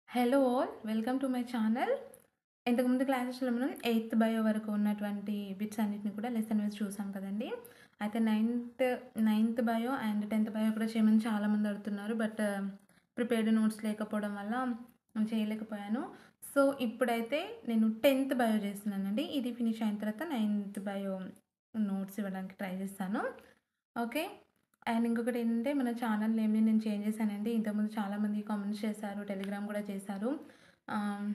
Hello all welcome to my channel. ఇంతకుముందు క్లాసెస్‌లో మనం 8థ్ బయో వరకు ఉన్నటువంటి బిట్స్ అన్నిటిని కూడా లెసన్ వైస్ చూసాం కదండీ. అయితే నైన్త్ బయో అండ్ 10థ్ బయో కూడా చేయమని చాలామంది అడుగుతున్నారు. బట్ ప్రిపేర్డ్ నోట్స్ లేకపోవడం వల్ల నేను చేయలేకపోయాను. సో, ఇప్పుడైతే నేను 10థ్ బయో చేస్తున్నానండి. ఇది ఫినిష్ అయిన తర్వాత 9థ్ బయో నోట్స్ ఇవ్వడానికి ట్రై చేస్తాను. ఓకే. అండ్ ఇంకొకటేంటంటే మన ఛానల్ నేమ్‌ని నేను చేంజ్ చేశానండి. ఇంతకుముందు చాలామంది కామెంట్స్ చేశారు. టెలిగ్రామ్ కూడా చేశారు. ఆహ్,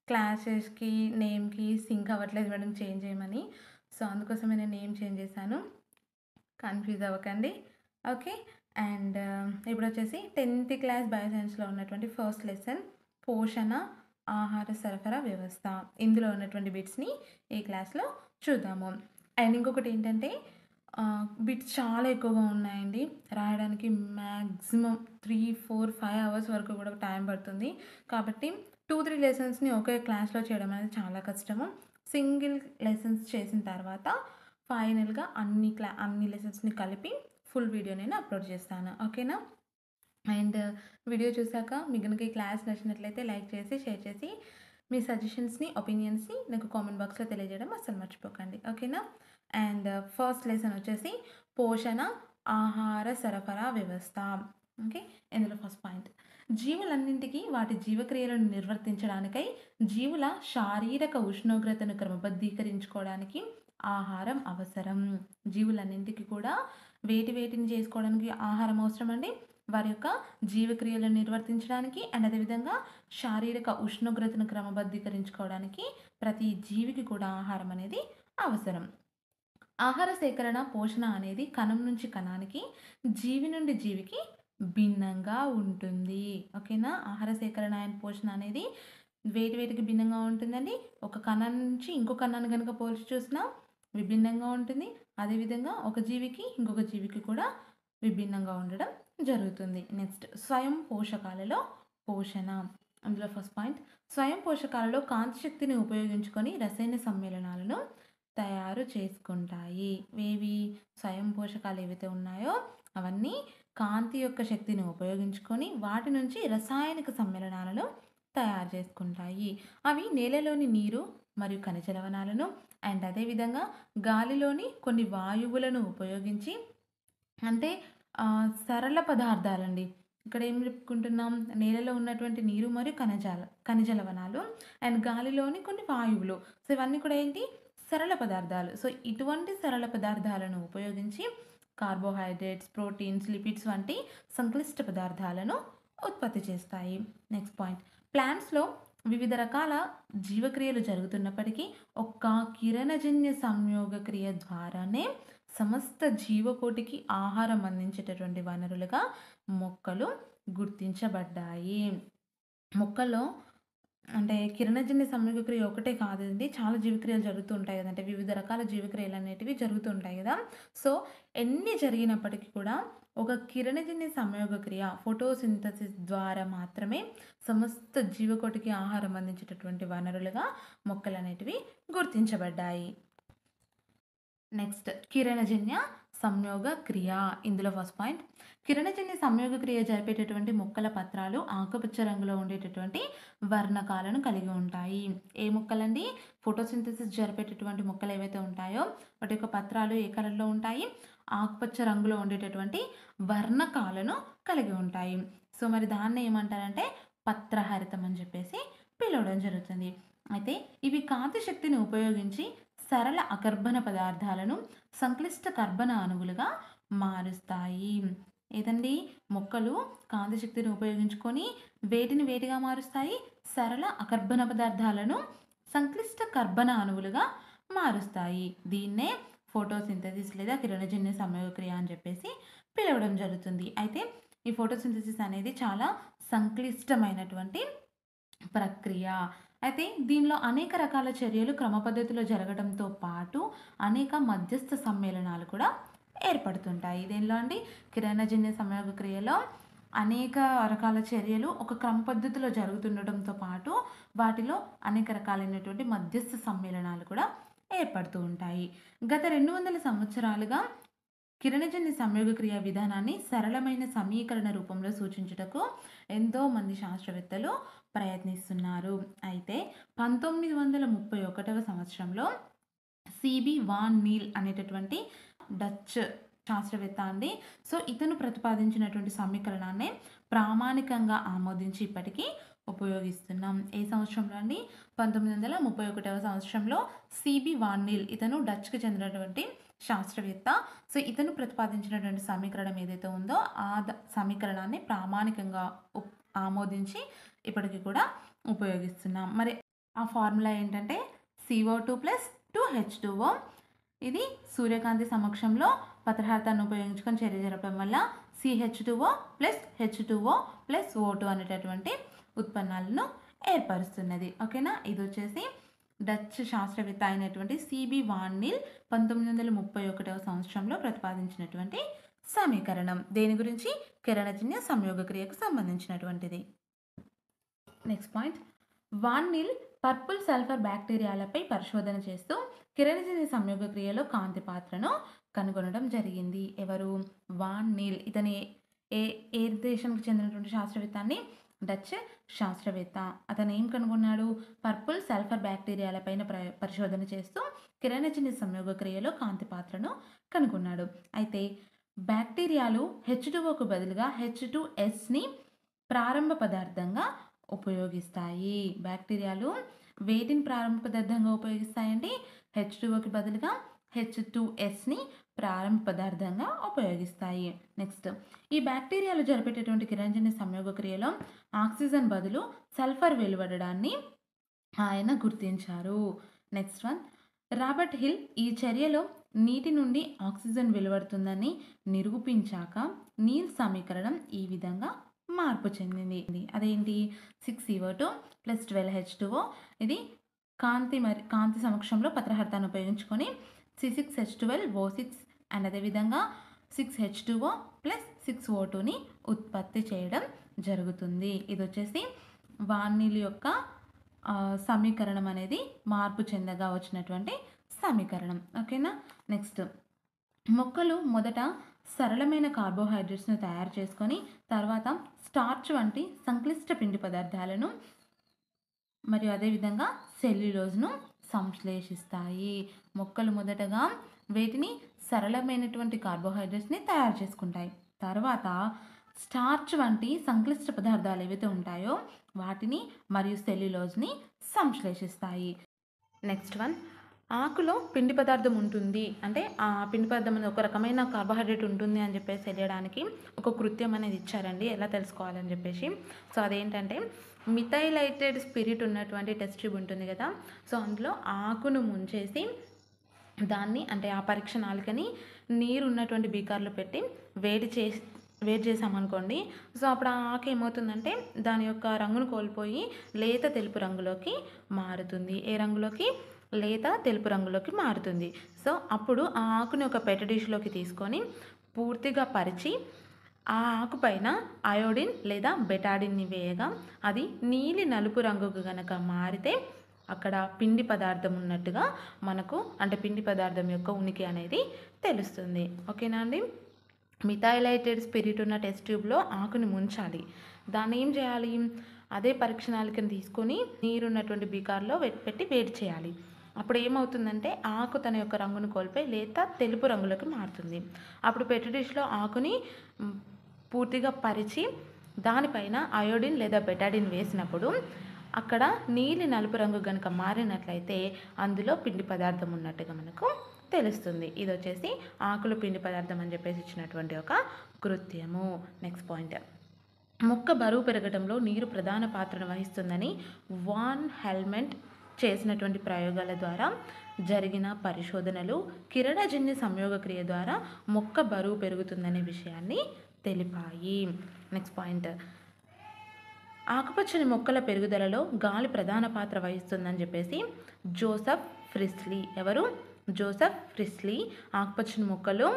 క్లాసెస్‌కి, నేమ్‌కి సింక్ అవ్వట్లేదు మేడం చేంజ్ చేయమని. సో, అందుకోసమే నేను నేమ్ చేంజ్ చేశాను. కన్‌ఫ్యూజ్ అవ్వకండి. ఓకే. అండ్ ఇప్పుడొచ్చేసి 10థ్ క్లాస్ బయోసైన్స్‌లో ఉన్నటువంటి ఫస్ట్ లెసన్ పోషణ, ఆహార సరఫరా వ్యవస్థ. ఇందులో ఉన్నటువంటి బిట్స్‌ని ఈ క్లాస్‌లో చూద్దాము. అండ్ ఇంకొకటేంటంటే బిట్స్ చాలా ఎక్కువగా ఉన్నాయండి. రాయడానికి మాక్సిమం 3, 4, 5 అవర్స్ వరకు కూడా టైం పడుతుంది. కాబట్టి 2, 3 లెసన్స్‌ని ఒకే క్లాస్‌లో చేయడం అనేది చాలా కష్టము. సింగిల్ లెసన్స్ చేసిన తర్వాత ఫైనల్‌గా అన్ని లెసన్స్‌ని కలిపి ఫుల్ వీడియో నేను అప్‌లోడ్ చేస్తాను. ఓకేనా? అండ్ వీడియో చూసాక మీకు గనుక ఈ క్లాస్ నచ్చినట్లయితే లైక్ చేసి, షేర్ చేసి, మీ సజెషన్స్‌ని, ఒపీనియన్స్‌ని నాకు కామెంట్ బాక్స్‌లో తెలియజేయడం అస్సలు మర్చిపోకండి. ఓకేనా? అండ్ ఫస్ట్ లెసన్ వచ్చేసి పోషణ, ఆహార సరఫరా వ్యవస్థ. ఓకే. ఇందులో ఫస్ట్ పాయింట్. జీవులన్నింటికి వాటి జీవక్రియలను నిర్వర్తించడానికై జీవుల శారీరక ఉష్ణోగ్రతను క్రమబద్ధీకరించుకోవడానికి ఆహారం అవసరం. జీవులన్నింటికి కూడా వేటిని చేసుకోవడానికి ఆహారం అవసరం అండి? వారి యొక్క జీవక్రియలను నిర్వర్తించడానికి అండ్ అదేవిధంగా శారీరక ఉష్ణోగ్రతను క్రమబద్ధీకరించుకోవడానికి ప్రతి జీవికి కూడా ఆహారం అనేది అవసరం. ఆహార సేకరణ, పోషణ అనేది కణం నుంచి కణానికి, జీవి నుండి జీవికి భిన్నంగా ఉంటుంది. ఓకేనా? ఆహార సేకరణ అండ్ పోషణ అనేది వేటికి భిన్నంగా ఉంటుందండి. ఒక కణం నుంచి ఇంకో కణాన్ని గనుక పోల్చి చూసినా విభిన్నంగా ఉంటుంది. అదేవిధంగా ఒక జీవికి ఇంకొక జీవికి కూడా విభిన్నంగా ఉండడం జరుగుతుంది. నెక్స్ట్ స్వయం పోషకాలలో పోషణ. అందులో ఫస్ట్ పాయింట్ స్వయం పోషకాలలో కాంతి శక్తిని ఉపయోగించుకొని రసాయన సమ్మేళనాలను తయారు చేసుకుంటాయి. ఏవి స్వయం పోషకాలు ఏవైతే ఉన్నాయో అవన్నీ కాంతి యొక్క శక్తిని ఉపయోగించుకొని వాటి నుంచి రసాయనిక సమ్మేళనాలను తయారు చేసుకుంటాయి. అవి నేలలోని నీరు మరియు ఖనిజ లవణాలను అండ్ అదేవిధంగా గాలిలోని కొన్ని వాయువులను ఉపయోగించి అంటే సరళ పదార్థాలండి. ఇక్కడ ఏం చెప్పుకుంటున్నాం? నేలలో ఉన్నటువంటి నీరు మరియు ఖనిజ లవణాలు అండ్ గాలిలోని కొన్ని వాయువులు. సో, ఇవన్నీ కూడా ఏంటి? సరళ పదార్థాలు. సో, ఇటువంటి సరళ పదార్థాలను ఉపయోగించి కార్బోహైడ్రేట్స్, ప్రోటీన్స్, లిపిడ్స్ వంటి సంక్లిష్ట పదార్థాలను ఉత్పత్తి చేస్తాయి. Next point. ప్లాంట్స్‌లో వివిధ రకాల జీవక్రియలు జరుగుతున్నప్పటికీ ఒక్క కిరణజన్య సంయోగ క్రియ ద్వారానే సమస్త జీవకోటికి ఆహారం అందించేటటువంటి వనరులుగా మొక్కలు గుర్తించబడ్డాయి. మొక్కల్లో అంటే కిరణజన్య సంయోగ క్రియ ఒకటే కాదండి. చాలా జీవక్రియలు జరుగుతూ ఉంటాయి కదంటే వివిధ రకాల జీవక్రియలు అనేటివి జరుగుతూ ఉంటాయి కదా! సో, ఎన్ని జరిగినప్పటికీ కూడా ఒక కిరణజన్య సంయోగ క్రియ ఫోటోసింథసిస్ ద్వారా మాత్రమే సమస్త జీవకోటికి ఆహారం అందించేటటువంటి వనరులుగా మొక్కలనేటివి గుర్తించబడ్డాయి. నెక్స్ట్ కిరణజన్య సంయోగ క్రియ. ఇందులో ఫస్ట్ పాయింట్. కిరణజన్య సంయోగ క్రియ జరిపేటటువంటి మొక్కల పత్రాలు ఆకుపచ్చ రంగులో ఉండేటటువంటి వర్ణకాలను కలిగి ఉంటాయి. ఏ మొక్కలండి? ఫోటోసింథసిస్ జరిపేటటువంటి మొక్కలు ఏవైతే ఉంటాయో వాటి యొక్క పత్రాలు ఏ కలర్‌లో ఉంటాయి? ఆకుపచ్చ రంగులో ఉండేటటువంటి వర్ణకాలను కలిగి ఉంటాయి. సో, మరి దాన్ని ఏమంటారంటే పత్రహరితం అని చెప్పేసి పిలవడం జరుగుతుంది. అయితే ఇవి కాంతి శక్తిని ఉపయోగించి సరళ అకర్బన పదార్థాలను సంక్లిష్ట కర్బన అణువులుగా మారుస్తాయి. ఏదండి? మొక్కలు కాంతి శక్తిని ఉపయోగించుకొని వేటిగా మారుస్తాయి? సరళ అకర్బన పదార్థాలను సంక్లిష్ట కర్బన అణువులుగా మారుస్తాయి. దీన్నే ఫోటోసింథసిస్ లేదా కిరణజన్య సంయోగ క్రియ అని చెప్పేసి పిలవడం జరుగుతుంది. అయితే ఈ ఫోటోసింథసిస్ అనేది చాలా సంక్లిష్టమైనటువంటి ప్రక్రియ. అయితే దీనిలో అనేక రకాల చర్యలు క్రమపద్ధతిలో జరగడంతో పాటు అనేక మధ్యస్థ సమ్మేళనాలు కూడా ఏర్పడుతుంటాయి. దేనిలో అండి? కిరణజన్య సంయోగ క్రియలో అనేక రకాల చర్యలు ఒక క్రమ పద్ధతిలో జరుగుతుండటంతో పాటు వాటిలో అనేక రకాలైనటువంటి మధ్యస్థ సమ్మేళనాలు కూడా ఏర్పడుతూ ఉంటాయి. గత 200 సంవత్సరాలుగా కిరణజన్య సంయోగ క్రియ విధానాన్ని సరళమైన సమీకరణ రూపంలో సూచించుటకు ఎంతోమంది శాస్త్రవేత్తలు ప్రయత్నిస్తున్నారు. అయితే 1931వ సంవత్సరంలో సిబి వాన్ నీల్ అనేటటువంటి డచ్ శాస్త్రవేత్త అండి. సో ఇతను ప్రతిపాదించినటువంటి సమీకరణాన్ని ప్రామాణికంగా ఆమోదించి ఇప్పటికీ ఉపయోగిస్తున్నాం. ఏ సంవత్సరంలో అండి? 1931వ సంవత్సరంలో సిబి వాన్ నీల్, ఇతను డచ్కి చెందినటువంటి శాస్త్రవేత్త. సో ఇతను ప్రతిపాదించినటువంటి సమీకరణం ఏదైతే ఉందో ఆ సమీకరణాన్ని ప్రామాణికంగా ఆమోదించి ఇప్పటికీ కూడా ఉపయోగిస్తున్నాం. మరి ఆ ఫార్ములా ఏంటంటే CO2 + 2H2O. ఇది సూర్యకాంతి సమక్షంలో పత్రహారతాన్ని ఉపయోగించుకొని చర్య జరపడం వల్ల CH2O + H2O + O2 అనేటటువంటి ఉత్పన్నాలను ఏర్పరుస్తున్నది. ఓకేనా? ఇది వచ్చేసి డచ్ శాస్త్రవేత్త అయినటువంటి సిబి వాన్ నీల్ 1931వ సంవత్సరంలో ప్రతిపాదించినటువంటి సమీకరణం. దేని గురించి? కిరణజన్య సంయోగ క్రియకు సంబంధించినటువంటిది. Next point, Van Niel purple sulphur బ్యాక్టీరియాలపై పరిశోధన చేస్తూ కిరణజన్య సంయోగ క్రియలో కాంతి పాత్రను కనుగొనడం జరిగింది. ఎవరు? వాన్ నీల్. ఇతని ఏ దేశానికి చెందినటువంటి శాస్త్రవేత్త అండి? డచ్ శాస్త్రవేత్త. అతను ఏం కనుగొన్నాడు? పర్పుల్ సల్ఫర్ బ్యాక్టీరియాలపైన పరిశోధన చేస్తూ కిరణజన్య సంయోగ క్రియలో కాంతి పాత్రను కనుగొన్నాడు. అయితే బ్యాక్టీరియాలు H2Oకు బదులుగా H2Sని ప్రారంభ పదార్థంగా ఉపయోగిస్తాయి. బ్యాక్టీరియాలు వేటిని ప్రారంభ పదార్థంగా ఉపయోగిస్తాయండి? H2Oకి బదులుగా H2Sని ప్రారంభ పదార్థంగా ఉపయోగిస్తాయి. నెక్స్ట్, ఈ బ్యాక్టీరియాలు జరిపేటటువంటి కిరణజన్య సంయోగ క్రియలో ఆక్సిజన్ బదులు సల్ఫర్ వెలువడడాన్ని ఆయన గుర్తించారు. నెక్స్ట్ వన్, రాబర్ట్ హిల్ ఈ చర్యలో నీటి నుండి ఆక్సిజన్ వెలువడుతుందని నిరూపించాక నీల్ సమీకరణం ఈ విధంగా మార్పు చెందింది. అదేంటి? 6CO2 + 12H2O. ఇది కాంతి సమక్షంలో పత్రహర్తాన్ని ఉపయోగించుకొని C6H12O6 అండ్ అదేవిధంగా 6H2O + 6O2ని ఉత్పత్తి చేయడం జరుగుతుంది. ఇది వచ్చేసి వాన్ నీల్ యొక్క సమీకరణం అనేది మార్పు చెందగా వచ్చినటువంటి సమీకరణం. ఓకేనా? నెక్స్ట్, మొక్కలు మొదట సరళమైన కార్బోహైడ్రేట్స్ను తయారు చేసుకొని తర్వాత స్టార్చ్ వంటి సంక్లిష్ట పిండి పదార్థాలను మరియు అదేవిధంగా సెల్యులోజ్ను సంశ్లేషిస్తాయి. మొక్కలు మొదటగా వేటిని? సరళమైనటువంటి కార్బోహైడ్రేట్స్ని తయారు చేసుకుంటాయి. తర్వాత స్టార్చ్ వంటి సంక్లిష్ట పదార్థాలు ఏవైతే ఉంటాయో వాటిని మరియు సెల్యులోజ్ని సంశ్లేషిస్తాయి. నెక్స్ట్ వన్, ఆకులో పిండి పదార్థం ఉంటుంది అంటే ఆ పిండి పదార్థం అనేది ఒక రకమైన కార్బోహైడ్రేట్ ఉంటుంది అని చెప్పేసి తెలియడానికి ఒక కృత్యం అనేది ఇచ్చారండి, ఎలా తెలుసుకోవాలని చెప్పేసి. సో అదేంటంటే మిథైలేటెడ్ స్పిరిట్ ఉన్నటువంటి టెస్ట్ ట్యూబ్ ఉంటుంది కదా, సో అందులో ఆకును ముంచేసి దాన్ని అంటే ఆ పరీక్ష నాలుకని నీరు ఉన్నటువంటి బీకార్లో పెట్టి వేడి చేసామనుకోండి. సో అప్పుడు ఆ ఆకు ఏమవుతుందంటే దాని యొక్క రంగును కోల్పోయి లేత తెలుపు రంగులోకి మారుతుంది. ఏ రంగులోకి? లేత తెలుపు రంగులోకి మారుతుంది. సో అప్పుడు ఆ ఆకుని ఒక పెద్ద డిష్లోకి తీసుకొని పూర్తిగా పరిచి ఆ ఆకు పైన అయోడిన్ లేదా బెటాడిన్ని వేయగా అది నీలి నలుపు రంగుకు గనక మారితే అక్కడ పిండి పదార్థం ఉన్నట్టుగా మనకు అంటే పిండి పదార్థం యొక్క ఉనికి అనేది తెలుస్తుంది. ఓకేనా అండి? మిథైలేటెడ్ స్పిరిట్ ఉన్న టెస్ట్ ట్యూబ్లో ఆకుని ముంచాలి. దాన్ని ఏం చేయాలి? అదే పరీక్ష నాళికను తీసుకొని నీరున్నటువంటి బీకార్లో పెట్టి వేడి చేయాలి. అప్పుడు ఏమవుతుందంటే ఆకు తన యొక్క రంగును కోల్పోయి లేత తెలుపు రంగులోకి మారుతుంది. అప్పుడు పెట్టి డిష్లో ఆకుని పూర్తిగా పరిచి దానిపైన అయోడిన్ లేదా బెటాడిన్ వేసినప్పుడు అక్కడ నీలి నలుపు రంగు కనుక మారినట్లయితే అందులో పిండి పదార్థం ఉన్నట్టుగా మనకు తెలుస్తుంది. ఇది వచ్చేసి ఆకులు పిండి పదార్థం అని చెప్పేసి ఇచ్చినటువంటి ఒక కృత్యము. నెక్స్ట్ పాయింట్, మొక్క బరువు పెరగడంలో నీరు ప్రధాన పాత్రను వహిస్తుందని వాన్ హెల్మెంట్ చేసినటువంటి ప్రయోగాల ద్వారా జరిగిన పరిశోధనలు కిరణజన్య సంయోగ క్రియ ద్వారా మొక్క బరువు పెరుగుతుందనే విషయాన్ని తెలిపాయి. నెక్స్ట్ పాయింట్, ఆకుపచ్చని మొక్కల పెరుగుదలలో గాలి ప్రధాన పాత్ర వహిస్తుందని చెప్పేసి జోసెఫ్ ఫ్రిస్లీ. ఎవరు? జోసెఫ్ ఫ్రిస్లీ ఆకుపచ్చని మొక్కలు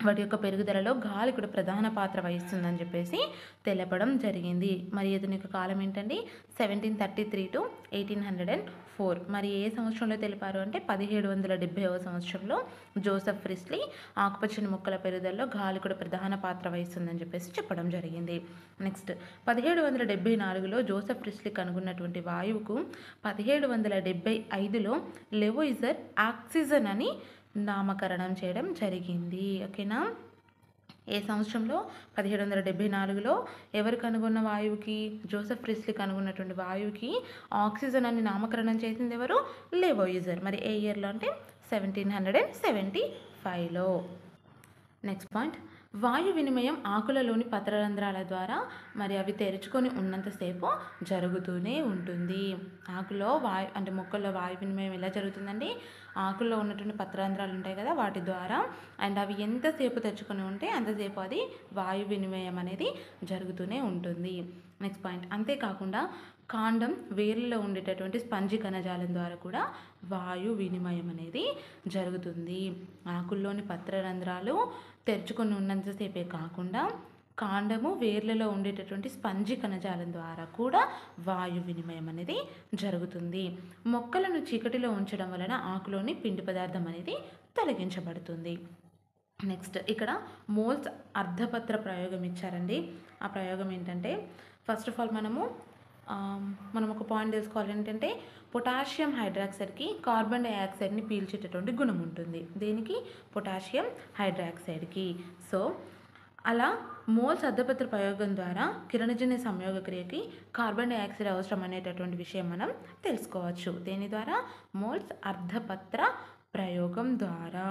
వాటి యొక్క పెరుగుదలలో గాలి కూడా ప్రధాన పాత్ర వహిస్తుందని చెప్పేసి తెలపడం జరిగింది. మరి ఇతని యొక్క కాలం ఏంటండి 1733 టు 1804. మరి ఏ సంవత్సరంలో తెలిపారు అంటే 1770వ సంవత్సరంలో జోసెఫ్ ప్రిస్లీ ఆకుపచ్చని మొక్కల పెరుగుదలలో గాలి కూడా ప్రధాన పాత్ర వహిస్తుందని చెప్పేసి చెప్పడం జరిగింది. నెక్స్ట్ 1774లో జోసెఫ్ ప్రిస్లీ కనుగొన్నటువంటి వాయువుకు 1775లో లెవోయిజర్ ఆక్సిజన్ అని నామకరణం చేయడం జరిగింది. ఓకేనా. ఏ సంవత్సరంలో 1774లో ఎవరు కనుగొన్న వాయువుకి, జోసెఫ్ ప్రిస్లీ కనుగొన్నటువంటి వాయువుకి ఆక్సిజన్ అని నామకరణం చేసింది ఎవరు, లెవోయిజర్. మరి ఏ ఇయర్లో అంటే 1775లో. నెక్స్ట్ పాయింట్, వాయు వినిమయం ఆకులలోని పత్రరంధ్రాల ద్వారా మరి అవి తెరుచుకొని ఉన్నంతసేపు జరుగుతూనే ఉంటుంది. ఆకులో మొక్కల్లో వాయు వినిమయం ఎలా జరుగుతుందండి, ఆకుల్లో ఉన్నటువంటి పత్రరంధ్రాలు ఉంటాయి కదా వాటి ద్వారా, అండ్ అవి ఎంతసేపు తెరుచుకొని ఉంటే అంతసేపు అది వాయు వినిమయం అనేది జరుగుతూనే ఉంటుంది. నెక్స్ట్ పాయింట్, అంతేకాకుండా కాండం వేర్లలో ఉండేటటువంటి స్పంజి కణజాలం ద్వారా కూడా వాయు వినిమయం అనేది జరుగుతుంది. ఆకుల్లోని పత్రరంధ్రాలు తెరుచుకొని ఉన్నంతసేపే కాకుండా కాండము వేర్లలో ఉండేటటువంటి స్పంజి కణజాలం ద్వారా కూడా వాయు వినిమయం అనేది జరుగుతుంది. మొక్కలను చీకటిలో ఉంచడం వలన ఆకులోని పిండి పదార్థం అనేది తొలగించబడుతుంది. నెక్స్ట్ ఇక్కడ మోల్స్ అర్ధపత్ర ప్రయోగం ఇచ్చారండి. ఆ ప్రయోగం ఏంటంటే ఫస్ట్ ఆఫ్ ఆల్ మనం ఒక పాయింట్ తెలుసుకోవాలి ఏంటంటే పొటాషియం హైడ్రాక్సైడ్కి కార్బన్ డైఆక్సైడ్ని పీల్చేటటువంటి గుణం ఉంటుంది. దేనికి, పొటాషియం హైడ్రాక్సైడ్కి. సో అలా మోల్స్ అర్ధపత్ర ప్రయోగం ద్వారా కిరణజన్య సంయోగ క్రియకి కార్బన్ డైఆక్సైడ్ అవసరం అనేటటువంటి విషయం మనం తెలుసుకోవచ్చు. దేని ద్వారా, మోల్స్ అర్ధపత్ర ప్రయోగం ద్వారా.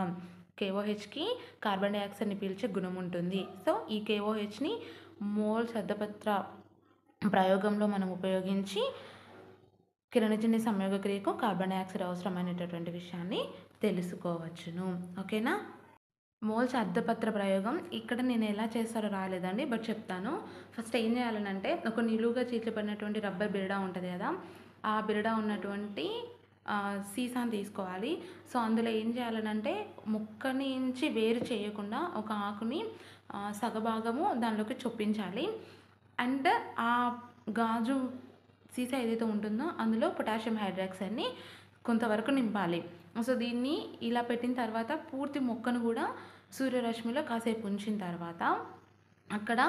KOHకి కార్బన్ డైఆక్సైడ్ని పీల్చే గుణం ఉంటుంది. సో ఈ KOHని మోల్స్ అర్ధపత్ర ప్రయోగంలో మనం ఉపయోగించి కిరణజన్య సంయోగ క్రియకు కార్బన్ డైఆక్సైడ్ అవసరం అనేటటువంటి విషయాన్ని తెలుసుకోవచ్చును. ఓకేనా. మోల్స్ అర్ధపత్ర ప్రయోగం ఇక్కడ నేను ఎలా చేస్తారో రాలేదండి, బట్ చెప్తాను. ఫస్ట్ ఏం చేయాలనంటే ఒక నిలువుగా చీల్చబడినటువంటి రబ్బర్ బిరడా ఉంటుంది కదా, ఆ బిరడా ఉన్నటువంటి సీసాని తీసుకోవాలి. సో అందులో ఏం చేయాలనంటే మొక్క నుంచి వేరు చేయకుండా ఒక ఆకుని సగభాగము దానిలోకి చొప్పించాలి. అండ్ ఆ గాజు సీసా ఏదైతే ఉంటుందో అందులో పొటాషియం హైడ్రాక్సైడ్ని కొంతవరకు నింపాలి. సో దీన్ని ఇలా పెట్టిన తర్వాత పూర్తి మొక్కను కూడా సూర్యరశ్మిలో కాసేపు ఉంచిన తర్వాత అక్కడ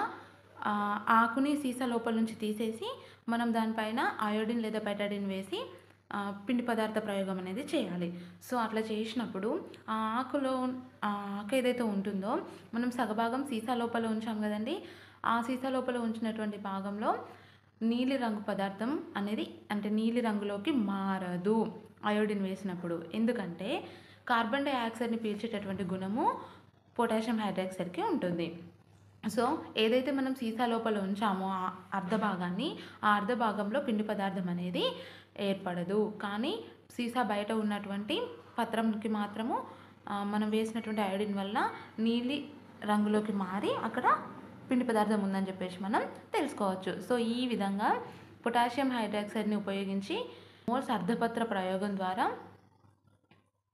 ఆకుని సీసా లోపల నుంచి తీసేసి మనం దానిపైన అయోడిన్ లేదా బెటాడిన్ వేసి పిండి పదార్థ ప్రయోగం అనేది చేయాలి. సో అట్లా చేసినప్పుడు ఆ ఆకు ఏదైతే ఉంటుందో మనం సగభాగం సీసా లోపల ఉంచాం కదండి, ఆ సీసా లోపల ఉంచినటువంటి భాగంలో నీలి రంగు పదార్థం అనేది అంటే నీలి రంగులోకి మారదు అయోడిన్ వేసినప్పుడు. ఎందుకంటే కార్బన్ డైఆక్సైడ్ని పీల్చేటటువంటి గుణము పొటాషియం హైడ్రాక్సైడ్కి ఉంటుంది. సో ఏదైతే మనం సీసా లోపల ఉంచామో ఆ అర్ధ భాగంలో పిండి పదార్థం అనేది ఏర్పడదు. కానీ సీసా బయట ఉన్నటువంటి పత్రంకి మాత్రము మనం వేసినటువంటి అయోడిన్ వల్ల నీలి రంగులోకి మారి అక్కడ పిండి పదార్థం ఉందని చెప్పేసి మనం తెలుసుకోవచ్చు. సో ఈ విధంగా పొటాషియం హైడ్రాక్సైడ్ని ఉపయోగించి మోల్స్ అర్ధపత్ర ప్రయోగం ద్వారా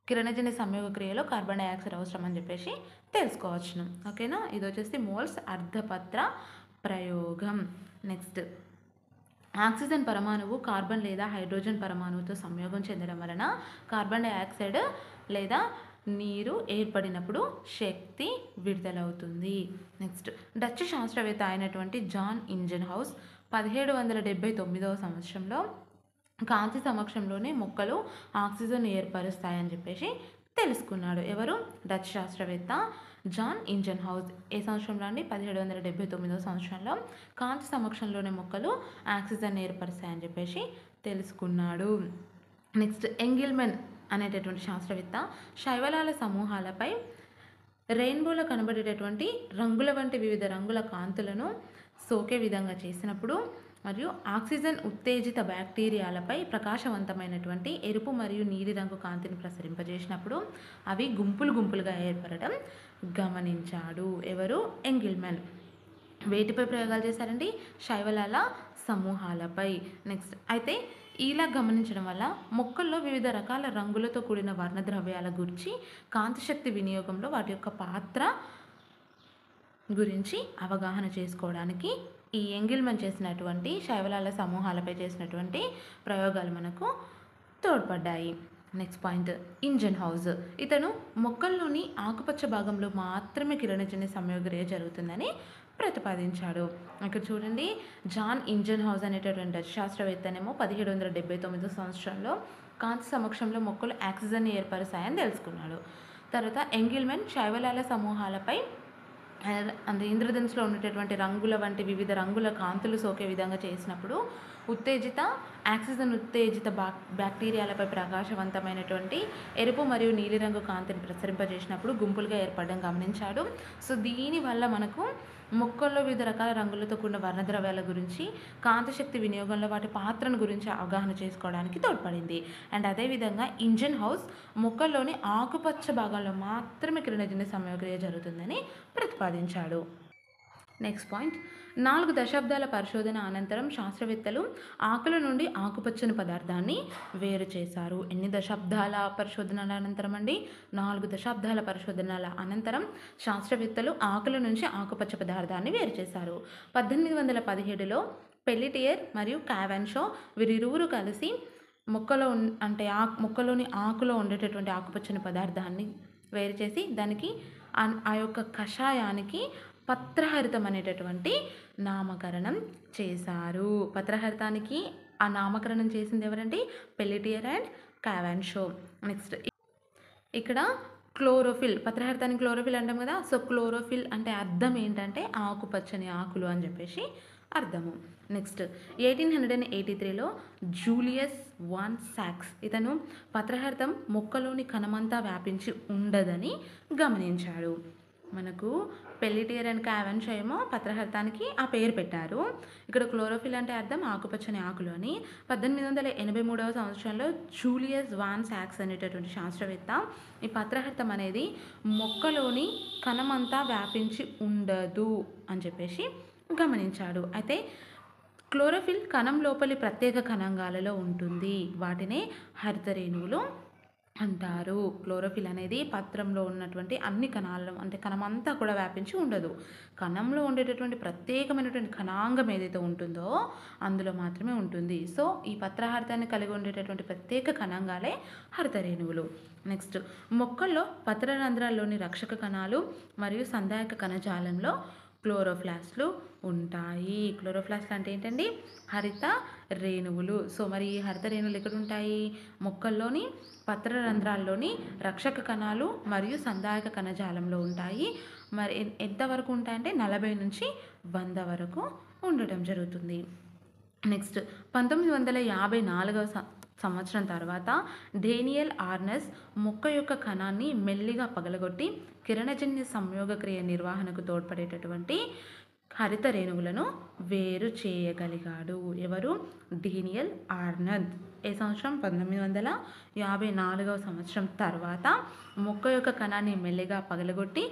కిరణజన్య సంయోగ క్రియలో కార్బన్ డైఆక్సైడ్ అవసరం అని చెప్పేసి తెలుసుకోవచ్చును. ఓకేనా. ఇది వచ్చేసి మోల్స్ అర్ధపత్ర ప్రయోగం. నెక్స్ట్, ఆక్సిజన్ పరమాణువు కార్బన్ లేదా హైడ్రోజన్ పరమాణువుతో సంయోగం చెందడం వలన కార్బన్ డైఆక్సైడ్ లేదా నీరు ఏర్పడినప్పుడు శక్తి విడుదలవుతుంది. నెక్స్ట్, డచ్ శాస్త్రవేత్త అయినటువంటి జాన్ ఇంజన్హౌస్ 1779వ సంవత్సరంలో కాంతి సమక్షంలోనే మొక్కలు ఆక్సిజన్ ఏర్పరుస్తాయని చెప్పేసి తెలుసుకున్నాడు. ఎవరు? డచ్ శాస్త్రవేత్త జాన్ ఇంజన్హౌస్. ఏ సంవత్సరంలో అండి? 1779వ సంవత్సరంలో కాంతి సమక్షంలోనే మొక్కలు ఆక్సిజన్ ఏర్పరుస్తాయని చెప్పేసి తెలుసుకున్నాడు. నెక్స్ట్, ఎంగిల్మెన్ అనేటటువంటి శాస్త్రవేత్త శైవలాల సమూహాలపై రెయిన్బోలో కనబడేటటువంటి రంగుల వంటి వివిధ రంగుల కాంతులను సోకే విధంగా చేసినప్పుడు మరియు ఆక్సిజన్ ఉత్తేజిత బ్యాక్టీరియాలపై ప్రకాశవంతమైనటువంటి ఎరుపు మరియు నీలిరంగు కాంతిని ప్రసరింపజేసినప్పుడు అవి గుంపులుగా ఏర్పడటం గమనించాడు. ఎవరు? ఎంగిల్మెన్. వేటిపై ప్రయోగాలు చేశారండి? శైవలాల సమూహాలపై. నెక్స్ట్, అయితే ఇలా గమనించడం వల్ల మొక్కల్లో వివిధ రకాల రంగులతో కూడిన వర్ణద్రవ్యాల గురించి కాంతిశక్తి వినియోగంలో వాటి యొక్క పాత్ర గురించి అవగాహన చేసుకోవడానికి ఈ ఎంగిల్మన్ చేసినటువంటి శైవలాల సమూహాలపై చేసినటువంటి ప్రయోగాలు మనకు తోడ్పడ్డాయి. Next point, Ingenhousz. ఇతను మొక్కల్లోని ఆకుపచ్చ భాగంలో మాత్రమే కిరణజన్య సంయోగక్రియ జరుగుతుందని ప్రతిపాదించాడు. ఇక్కడ చూడండి, జాన్ ఇంజన్ హౌస్ అనేటటువంటి శాస్త్రవేత్తనేమో 1779 సంవత్సరంలో కాంతి సమక్షంలో మొక్కలు ఆక్సిజన్ ఏర్పరుస్తాయని తెలుసుకున్నాడు. తర్వాత ఎంగిల్మన్ శైవలాల సమూహాలపై అంటే ఇంద్రధనుసులో ఉండేటటువంటి రంగుల వంటి వివిధ రంగుల కాంతులు సోకే విధంగా చేసినప్పుడు ఉత్తేజిత ఆక్సిజన్ ఉత్తేజిత బ్యాక్టీరియాలపై ప్రకాశవంతమైనటువంటి ఎరుపు మరియు నీలిరంగు కాంతిని ప్రసరింపజేసినప్పుడు గుంపులుగా ఏర్పడడం గమనించాడు. సో దీనివల్ల మనకు మొక్కల్లో వివిధ రకాల రంగులతో కూడిన వర్ణద్రవ్యాల గురించి, కాంతిశక్తి వినియోగంలో వాటి పాత్రను గురించి అవగాహన చేసుకోవడానికి తోడ్పడింది. అండ్ అదేవిధంగా ఇంజన్ హౌస్ మొక్కల్లోని ఆకుపచ్చ భాగంలో మాత్రమే కిరణజన్య సంయోగక్రియ జరుగుతుందని ప్రతిపాదించాడు. నెక్స్ట్ పాయింట్, 4 దశాబ్దాల పరిశోధన అనంతరం శాస్త్రవేత్తలు ఆకుల నుండి ఆకుపచ్చని పదార్థాన్ని వేరు చేశారు. ఎన్ని దశాబ్దాల పరిశోధనల అనంతరం అండి? 4 దశాబ్దాల పరిశోధనల అనంతరం శాస్త్రవేత్తలు ఆకుల నుంచి ఆకుపచ్చ పదార్థాన్ని వేరు చేశారు. 1817లో పెల్లిటియర్ మరియు కావెన్షో వీరిరువురు కలిసి మొక్కలోని ఆకులో ఉండేటటువంటి ఆకుపచ్చని పదార్థాన్ని వేరు చేసి దానికి ఆ యొక్క కషాయానికి పత్రహరితం అనేటటువంటి నామకరణం చేశారు. పత్రహరితానికి ఆ నామకరణం చేసింది ఎవరండి? పెల్లిటియర్ అండ్ కావెన్షో. నెక్స్ట్ ఇక్కడ క్లోరోఫిల్, పత్రహరితానికి క్లోరోఫిల్ అంటాం కదా. సో క్లోరోఫిల్ అంటే అర్థం ఏంటంటే ఆకుపచ్చని ఆకులు అని చెప్పేసి అర్థము. నెక్స్ట్ 1883లో జూలియస్ వాన్ సాక్స్ ఇతను పత్రహరితం మొక్కలోని కణమంతా వ్యాపించి ఉండదని గమనించాడు. మనకు పెల్లిటియర్ అండ్ కావెన్షో ఏమో పత్రహరితానికి ఆ పేరు పెట్టారు. ఇక్కడ క్లోరోఫిల్ అంటే అర్థం ఆకుపచ్చని ఆకులు అని. 1883వ సంవత్సరంలో జూలియస్ వాన్ సాక్స్ అనేటటువంటి శాస్త్రవేత్త ఈ పత్రహరితం అనేది మొక్కలోని కణమంతా వ్యాపించి ఉండదు అని చెప్పేసి గమనించాడు. అయితే క్లోరోఫిల్ కణం లోపలి ప్రత్యేక కణాంగాలలో ఉంటుంది. వాటినే హరితరేణువులు అంటారు. క్లోరోఫిల్ అనేది పత్రంలో ఉన్నటువంటి అన్ని కణాలలో అంటే కణమంతా కూడా వ్యాపించి ఉండదు. కణంలో ఉండేటటువంటి ప్రత్యేకమైనటువంటి కణాంగం ఏదైతే ఉంటుందో అందులో మాత్రమే ఉంటుంది. సో ఈ పత్రహరితాన్ని కలిగి ఉండేటటువంటి ప్రత్యేక కణాంగాలే హరితరేణువులు. నెక్స్ట్ మొక్కల్లో పత్రరంధ్రాల్లోని రక్షక కణాలు మరియు సంధాయక కణజాలంలో క్లోరోప్లాస్ట్లు ఉంటాయి. క్లోరోప్లాస్ట్లు అంటే ఏంటండి? హరిత రేణువులు. సో మరి ఈ హరిత రేణువులు ఎక్కడ ఉంటాయి? మొక్కల్లోని పత్రరంధ్రాల్లోని రక్షక కణాలు మరియు సంధాయక కణజాలంలో ఉంటాయి. మరి ఎంతవరకు ఉంటాయంటే 40 నుంచి 100 వరకు ఉండటం జరుగుతుంది. నెక్స్ట్ 1954వ సంవత్సరం తర్వాత డేనియల్ ఆర్నెస్ మొక్క యొక్క కణాన్ని మెల్లిగా పగలగొట్టి కిరణజన్య సంయోగక్రియ నిర్వహణకు తోడ్పడేటటువంటి హరిత రేణువులను వేరు చేయగలిగాడు. ఎవరు? డేనియల్ ఆర్నెస్. ఏ సంవత్సరం? 1954వ సంవత్సరం తర్వాత మొక్క యొక్క కణాన్ని మెల్లిగా పగలగొట్టి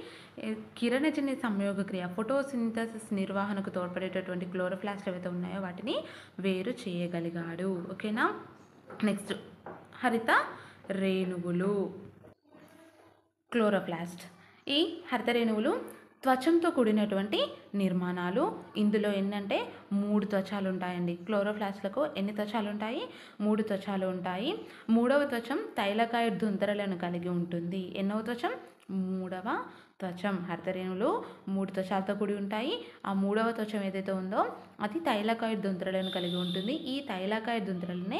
కిరణజన్య సంయోగక్రియ ఫోటోసింథసిస్ నిర్వహణకు తోడ్పడేటటువంటి క్లోరోప్లాస్ట్లు ఏవైతే ఉన్నాయో వాటిని వేరు చేయగలిగాడు. ఓకేనా? నెక్స్ట్ హరిత రేణువులు, క్లోరోప్లాస్ట్. ఈ హరిత రేణువులు త్వచంతో కూడినటువంటి నిర్మాణాలు. ఇందులో ఎన్నంటే 3 త్వచాలు ఉంటాయండి. క్లోరోప్లాస్ట్లకు ఎన్ని త్వచాలు ఉంటాయి? 3 త్వచాలు ఉంటాయి. 3వ త్వచం థైలకాయిడ్ దుంతరలను కలిగి ఉంటుంది. ఎన్నవ త్వచం? 3వ త్వచం. హరిత రేణువులు 3 త్వచాలతో కూడి ఉంటాయి. ఆ 3వ త్వచం ఏదైతే ఉందో అది థైలకాయిడ్ దుంతరలను కలిగి ఉంటుంది. ఈ థైలకాయిడ్ దుంతరలనే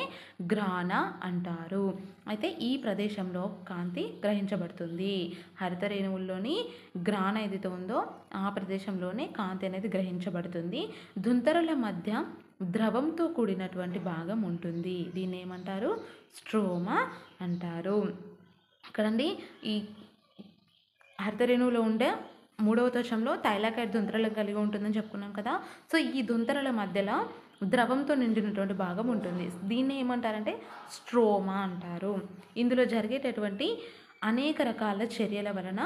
గ్రాన అంటారు. అయితే ఈ ప్రదేశంలో కాంతి గ్రహించబడుతుంది. హరిత రేణువుల్లోని గ్రాన ఏదైతే ఉందో ఆ ప్రదేశంలోనే కాంతి అనేది గ్రహించబడుతుంది. దుంతరల మధ్య ద్రవంతో కూడినటువంటి భాగం ఉంటుంది. దీన్ని ఏమంటారు? స్ట్రోమా అంటారు. ఇక్కడండి ఈ హరిత రేణువులో ఉండే 3వ త్వచంలో థైలాకాయిడ్ దుంతరలు కలిగి ఉంటుందని చెప్పుకున్నాం కదా. సో ఈ దుంతరల మధ్యలో ద్రవంతో నిండినటువంటి భాగం ఉంటుంది. దీన్ని ఏమంటారంటే స్ట్రోమా అంటారు. ఇందులో జరిగేటటువంటి అనేక రకాల చర్యల వలన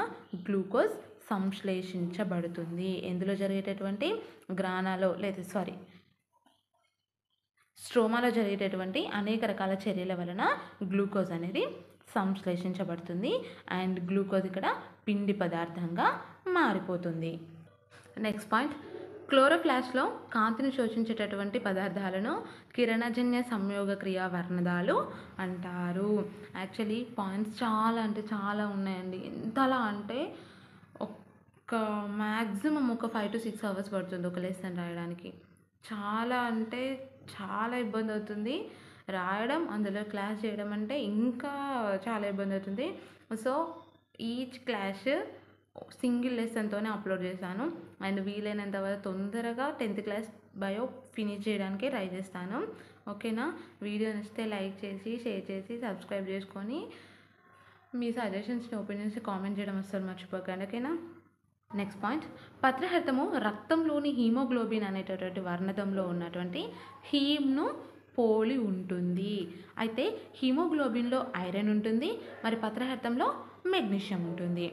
గ్లూకోజ్ సంశ్లేషించబడుతుంది. ఇందులో జరిగేటటువంటి స్ట్రోమాలో జరిగేటటువంటి అనేక రకాల చర్యల వలన గ్లూకోజ్ అనేది సంశ్లేషించబడుతుంది. అండ్ గ్లూకోజ్ ఇక్కడ పిండి పదార్థంగా మారిపోతుంది. నెక్స్ట్ పాయింట్, క్లోరోప్లాస్ట్లో కాంతిని శోషించేటటువంటి పదార్థాలను కిరణజన్య సంయోగ క్రియా వర్ణదాలు అంటారు. యాక్చువల్లీ పాయింట్స్ చాలా అంటే చాలా ఉన్నాయండి. ఎంతలా అంటే ఒక మ్యాక్సిమం ఒక 5 to 6 hours పడుతుంది ఒక లెసన్ రాయడానికి. చాలా అంటే చాలా ఇబ్బంది అవుతుంది రాయడం, అందులో క్లాస్ చేయడం అంటే ఇంకా చాలా ఇబ్బంది అవుతుంది. సో ఈచ్ క్లాస్ సింగిల్ లెసన్తోనే అప్లోడ్ చేశాను. అండ్ వీలైనంత వరకు తొందరగా 10th క్లాస్ బయో ఫినిష్ చేయడానికి ట్రై చేస్తాను. ఓకేనా? వీడియో నచ్చితే లైక్ చేసి, షేర్ చేసి, సబ్స్క్రైబ్ చేసుకొని మీ సజెషన్స్ని, ఒపీనియన్స్ కామెంట్ చేయడం అస్సలు మర్చిపోకండి. ఓకేనా? నెక్స్ట్ పాయింట్, పత్రహరితము రక్తంలోని హీమోగ్లోబిన్ అనేటటువంటి వర్ణకంలో ఉన్నటువంటి హీమ్ను పోలి ఉంటుంది. అయితే హీమోగ్లోబిన్లో ఐరన్ ఉంటుంది, మరి పత్రహరితంలో మెగ్నీషియం ఉంటుంది.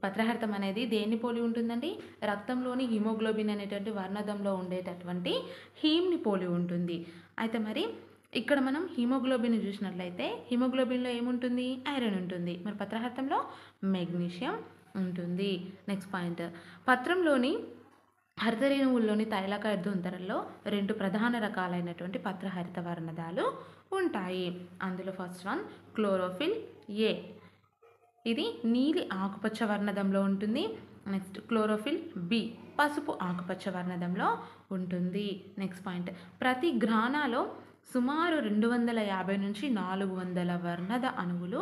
పత్రహరితం అనేది దేన్ని పోలి ఉంటుందండి? రక్తంలోని హీమోగ్లోబిన్ అనేటువంటి వర్ణకంలో ఉండేటటువంటి హీమ్ని పోలి ఉంటుంది. అయితే మరి ఇక్కడ మనం హీమోగ్లోబిన్ చూసినట్లయితే హిమోగ్లోబిన్లో ఏముంటుంది? ఐరన్ ఉంటుంది. మరి పత్రహరితంలో మెగ్నీషియం ఉంటుంది. నెక్స్ట్ పాయింట్, పత్రంలోని హరితరేణువుల్లోని తైలకాయ ధుంతరల్లో 2 ప్రధాన రకాలైనటువంటి పత్రహరిత వర్ణదాలు ఉంటాయి. అందులో ఫస్ట్ వన్ క్లోరోఫిల్ ఏ, ఇది నీలి ఆకుపచ్చ వర్ణదంలో ఉంటుంది. నెక్స్ట్ క్లోరోఫిల్ బి, పసుపు ఆకుపచ్చ వర్ణదంలో ఉంటుంది. నెక్స్ట్ పాయింట్, ప్రతి గ్రానాలో సుమారు 250 నుంచి 400 వర్ణద అణువులు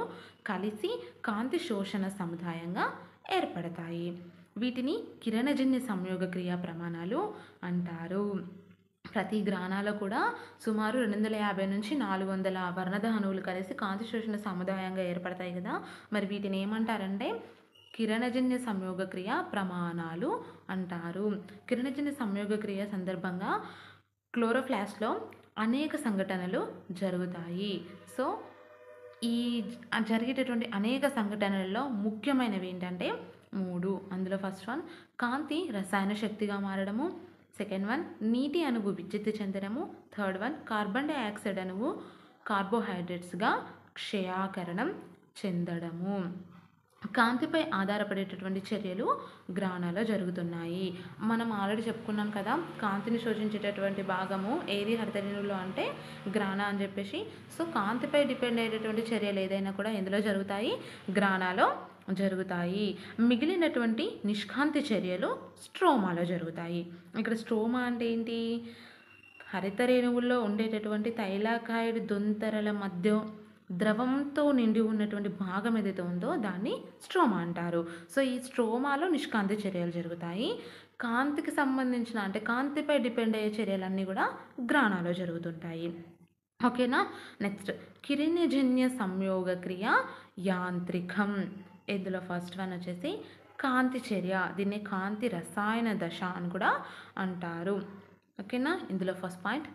కలిసి కాంతి శోషణ సముదాయంగా ఏర్పడతాయి. వీటిని కిరణజన్య సంయోగ క్రియా ప్రమాణాలు అంటారు. ప్రతి గ్రానాలో కూడా సుమారు 250 నుంచి 400 వర్ణద అణువులు కలిసి కాంతి శోషణ సముదాయంగా ఏర్పడతాయి కదా. మరి వీటిని ఏమంటారంటే కిరణజన్య సంయోగ క్రియ ప్రమాణాలు అంటారు. కిరణజన్య సంయోగ క్రియ సందర్భంగా క్లోరోప్లాస్ట్లో అనేక సంఘటనలు జరుగుతాయి. సో ఈ జరిగేటటువంటి అనేక సంఘటనలలో ముఖ్యమైనవి ఏంటంటే 3. అందులో ఫస్ట్ వన్ కాంతి రసాయన శక్తిగా మారడము, సెకండ్ వన్ నీటి అణువు విద్యుత్ చెందడము, థర్డ్ వన్ కార్బన్ డైఆక్సైడ్ అణువు కార్బోహైడ్రేట్స్గా క్షయాకరణం చెందడము. కాంతిపై ఆధారపడేటటువంటి చర్యలు గ్రానాలో జరుగుతున్నాయి. మనం ఆల్రెడీ చెప్పుకున్నాం కదా, కాంతిని శోషించేటటువంటి భాగము ఏది హరితరేణువులో అంటే గ్రానా అని చెప్పేసి. సో కాంతిపై డిపెండ్ అయ్యేటటువంటి చర్యలు ఏదైనా కూడా ఎందులో జరుగుతాయి? గ్రానాలో జరుగుతాయి. మిగిలినటువంటి నిష్కాంతి చర్యలు స్ట్రోమాలో జరుగుతాయి. ఇక్కడ స్ట్రోమా అంటే ఏంటి? హరితరేణువుల్లో ఉండేటటువంటి తైలాకాయిడ్ దొంతరల మధ్య ద్రవంతో నిండి ఉన్నటువంటి భాగం ఏదైతే ఉందో దాన్ని స్ట్రోమా అంటారు. సో ఈ స్ట్రోమాలో నిష్కాంతి చర్యలు జరుగుతాయి. కాంతికి సంబంధించిన అంటే కాంతిపై డిపెండ్ అయ్యే చర్యలన్నీ కూడా గ్రానాలో జరుగుతుంటాయి. ఓకేనా? నెక్స్ట్ కిరణజన్య సంయోగ క్రియ యాంత్రికం. ఇందులో ఫస్ట్ వన్ వచ్చేసి కాంతి చర్య, దీన్ని కాంతి రసాయన దశ అని కూడా అంటారు. ఓకేనా? ఇందులో ఫస్ట్ పాయింట్,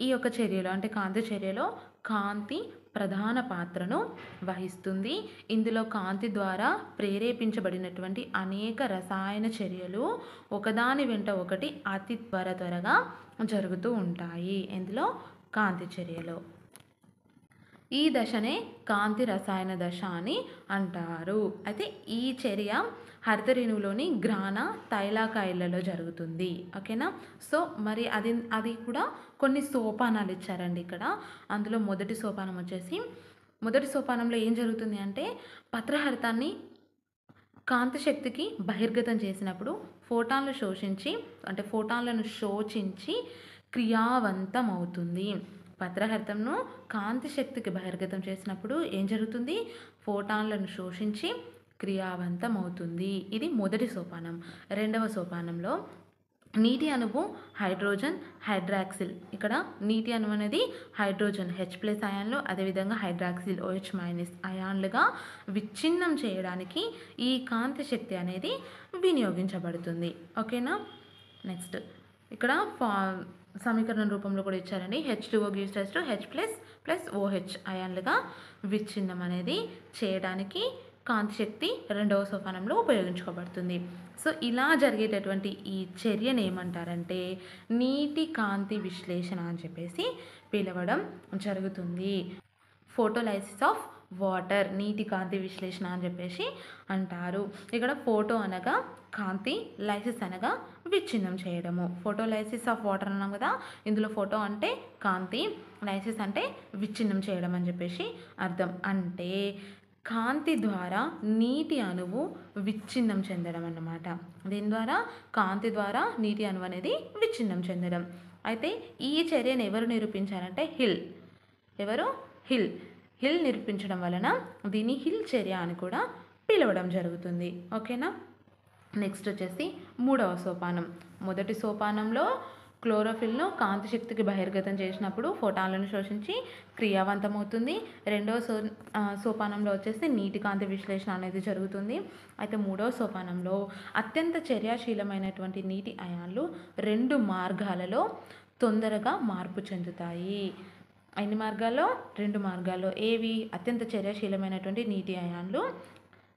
ఈ యొక్క చర్యలో అంటే కాంతి చర్యలో కాంతి ప్రధాన పాత్రను వహిస్తుంది. ఇందులో కాంతి ద్వారా ప్రేరేపించబడినటువంటి అనేక రసాయన చర్యలు ఒకదాని వెంట ఒకటి అతి త్వరగా జరుగుతూ ఉంటాయి. ఇందులో కాంతి చర్యలో ఈ దశనే కాంతి రసాయన దశ అని అంటారు. అయితే ఈ చర్య హరితరేణువులోని గ్రాన తైలాకాయిలలో జరుగుతుంది. ఓకేనా? సో మరి అది కూడా కొన్ని సోపానాలు ఇచ్చారండి ఇక్కడ. అందులో మొదటి సోపానం వచ్చేసి, మొదటి సోపానంలో ఏం జరుగుతుంది అంటే పత్రహరితాన్ని కాంతి శక్తికి బహిర్గతం చేసినప్పుడు ఫోటాన్లను శోషించి క్రియావంతం అవుతుంది. పత్రహరితంను కాంతి శక్తికి బహిర్గతం చేసినప్పుడు ఏం జరుగుతుంది? ఫోటాన్లను శోషించి క్రియావంతం అవుతుంది. ఇది మొదటి సోపానం. రెండవ సోపానంలో నీటి అణువు హైడ్రోజన్ హైడ్రాక్సిల్, ఇక్కడ నీటి అణువు అనేది హైడ్రోజన్ H+ అయాన్లు, అదేవిధంగా హైడ్రాక్సిల్ OH- అయాన్లుగా విచ్ఛిన్నం చేయడానికి ఈ కాంతి శక్తి అనేది వినియోగించబడుతుంది. ఓకేనా? నెక్స్ట్ ఇక్కడ సమీకరణం రూపంలో కూడా ఇచ్చారండి. H2O gives rise to H+ OH అయాన్లుగా విచ్ఛిన్నం అనేది చేయడానికి కాంతి శక్తి రెండవ సోపానంలో ఉపయోగించుకోబడుతుంది. సో ఇలా జరిగేటటువంటి ఈ చర్యను ఏమంటారంటే నీటి కాంతి విశ్లేషణ అని చెప్పేసి పిలవడం జరుగుతుంది. ఫోటోలైసిస్ ఆఫ్ వాటర్, నీటి కాంతి విశ్లేషణ అని చెప్పేసి అంటారు. ఇక్కడ ఫోటో అనగా కాంతి, లైసిస్ అనగా విచ్ఛిన్నం చేయడము. ఫోటోలైసిస్ ఆఫ్ వాటర్ అన్నాం కదా, ఇందులో ఫోటో అంటే కాంతి, లైసిస్ అంటే విచ్ఛిన్నం చేయడం అని చెప్పేసి అర్థం. అంటే కాంతి ద్వారా నీటి అణువు విచ్ఛిన్నం చెందడం అన్నమాట. దీని ద్వారా కాంతి ద్వారా నీటి అణువు అనేది విచ్ఛిన్నం చెందడం. అయితే ఈ చర్యను ఎవరు నిరూపించారంటే హిల్ నిరూపించడం వలన దీన్ని హిల్ చర్య అని కూడా పిలవడం జరుగుతుంది. ఓకేనా. నెక్స్ట్ వచ్చేసి 3వ సోపానం. మొదటి సోపానంలో క్లోరోఫిల్ను కాంతి శక్తికి బహిర్గతం చేసినప్పుడు ఫోటాన్లను శోషించి క్రియావంతమవుతుంది. రెండవ సోపానంలో వచ్చేసి నీటి కాంతి విశ్లేషణ అనేది జరుగుతుంది. అయితే 3వ సోపానంలో అత్యంత చర్యాశీలమైనటువంటి నీటి అయాన్లు 2 మార్గాలలో తొందరగా మార్పు చెందుతాయి. ఎన్ని మార్గాల్లో? 2 మార్గాల్లో. ఏవి? అత్యంత చర్యాశీలమైనటువంటి నీటి అయాన్లు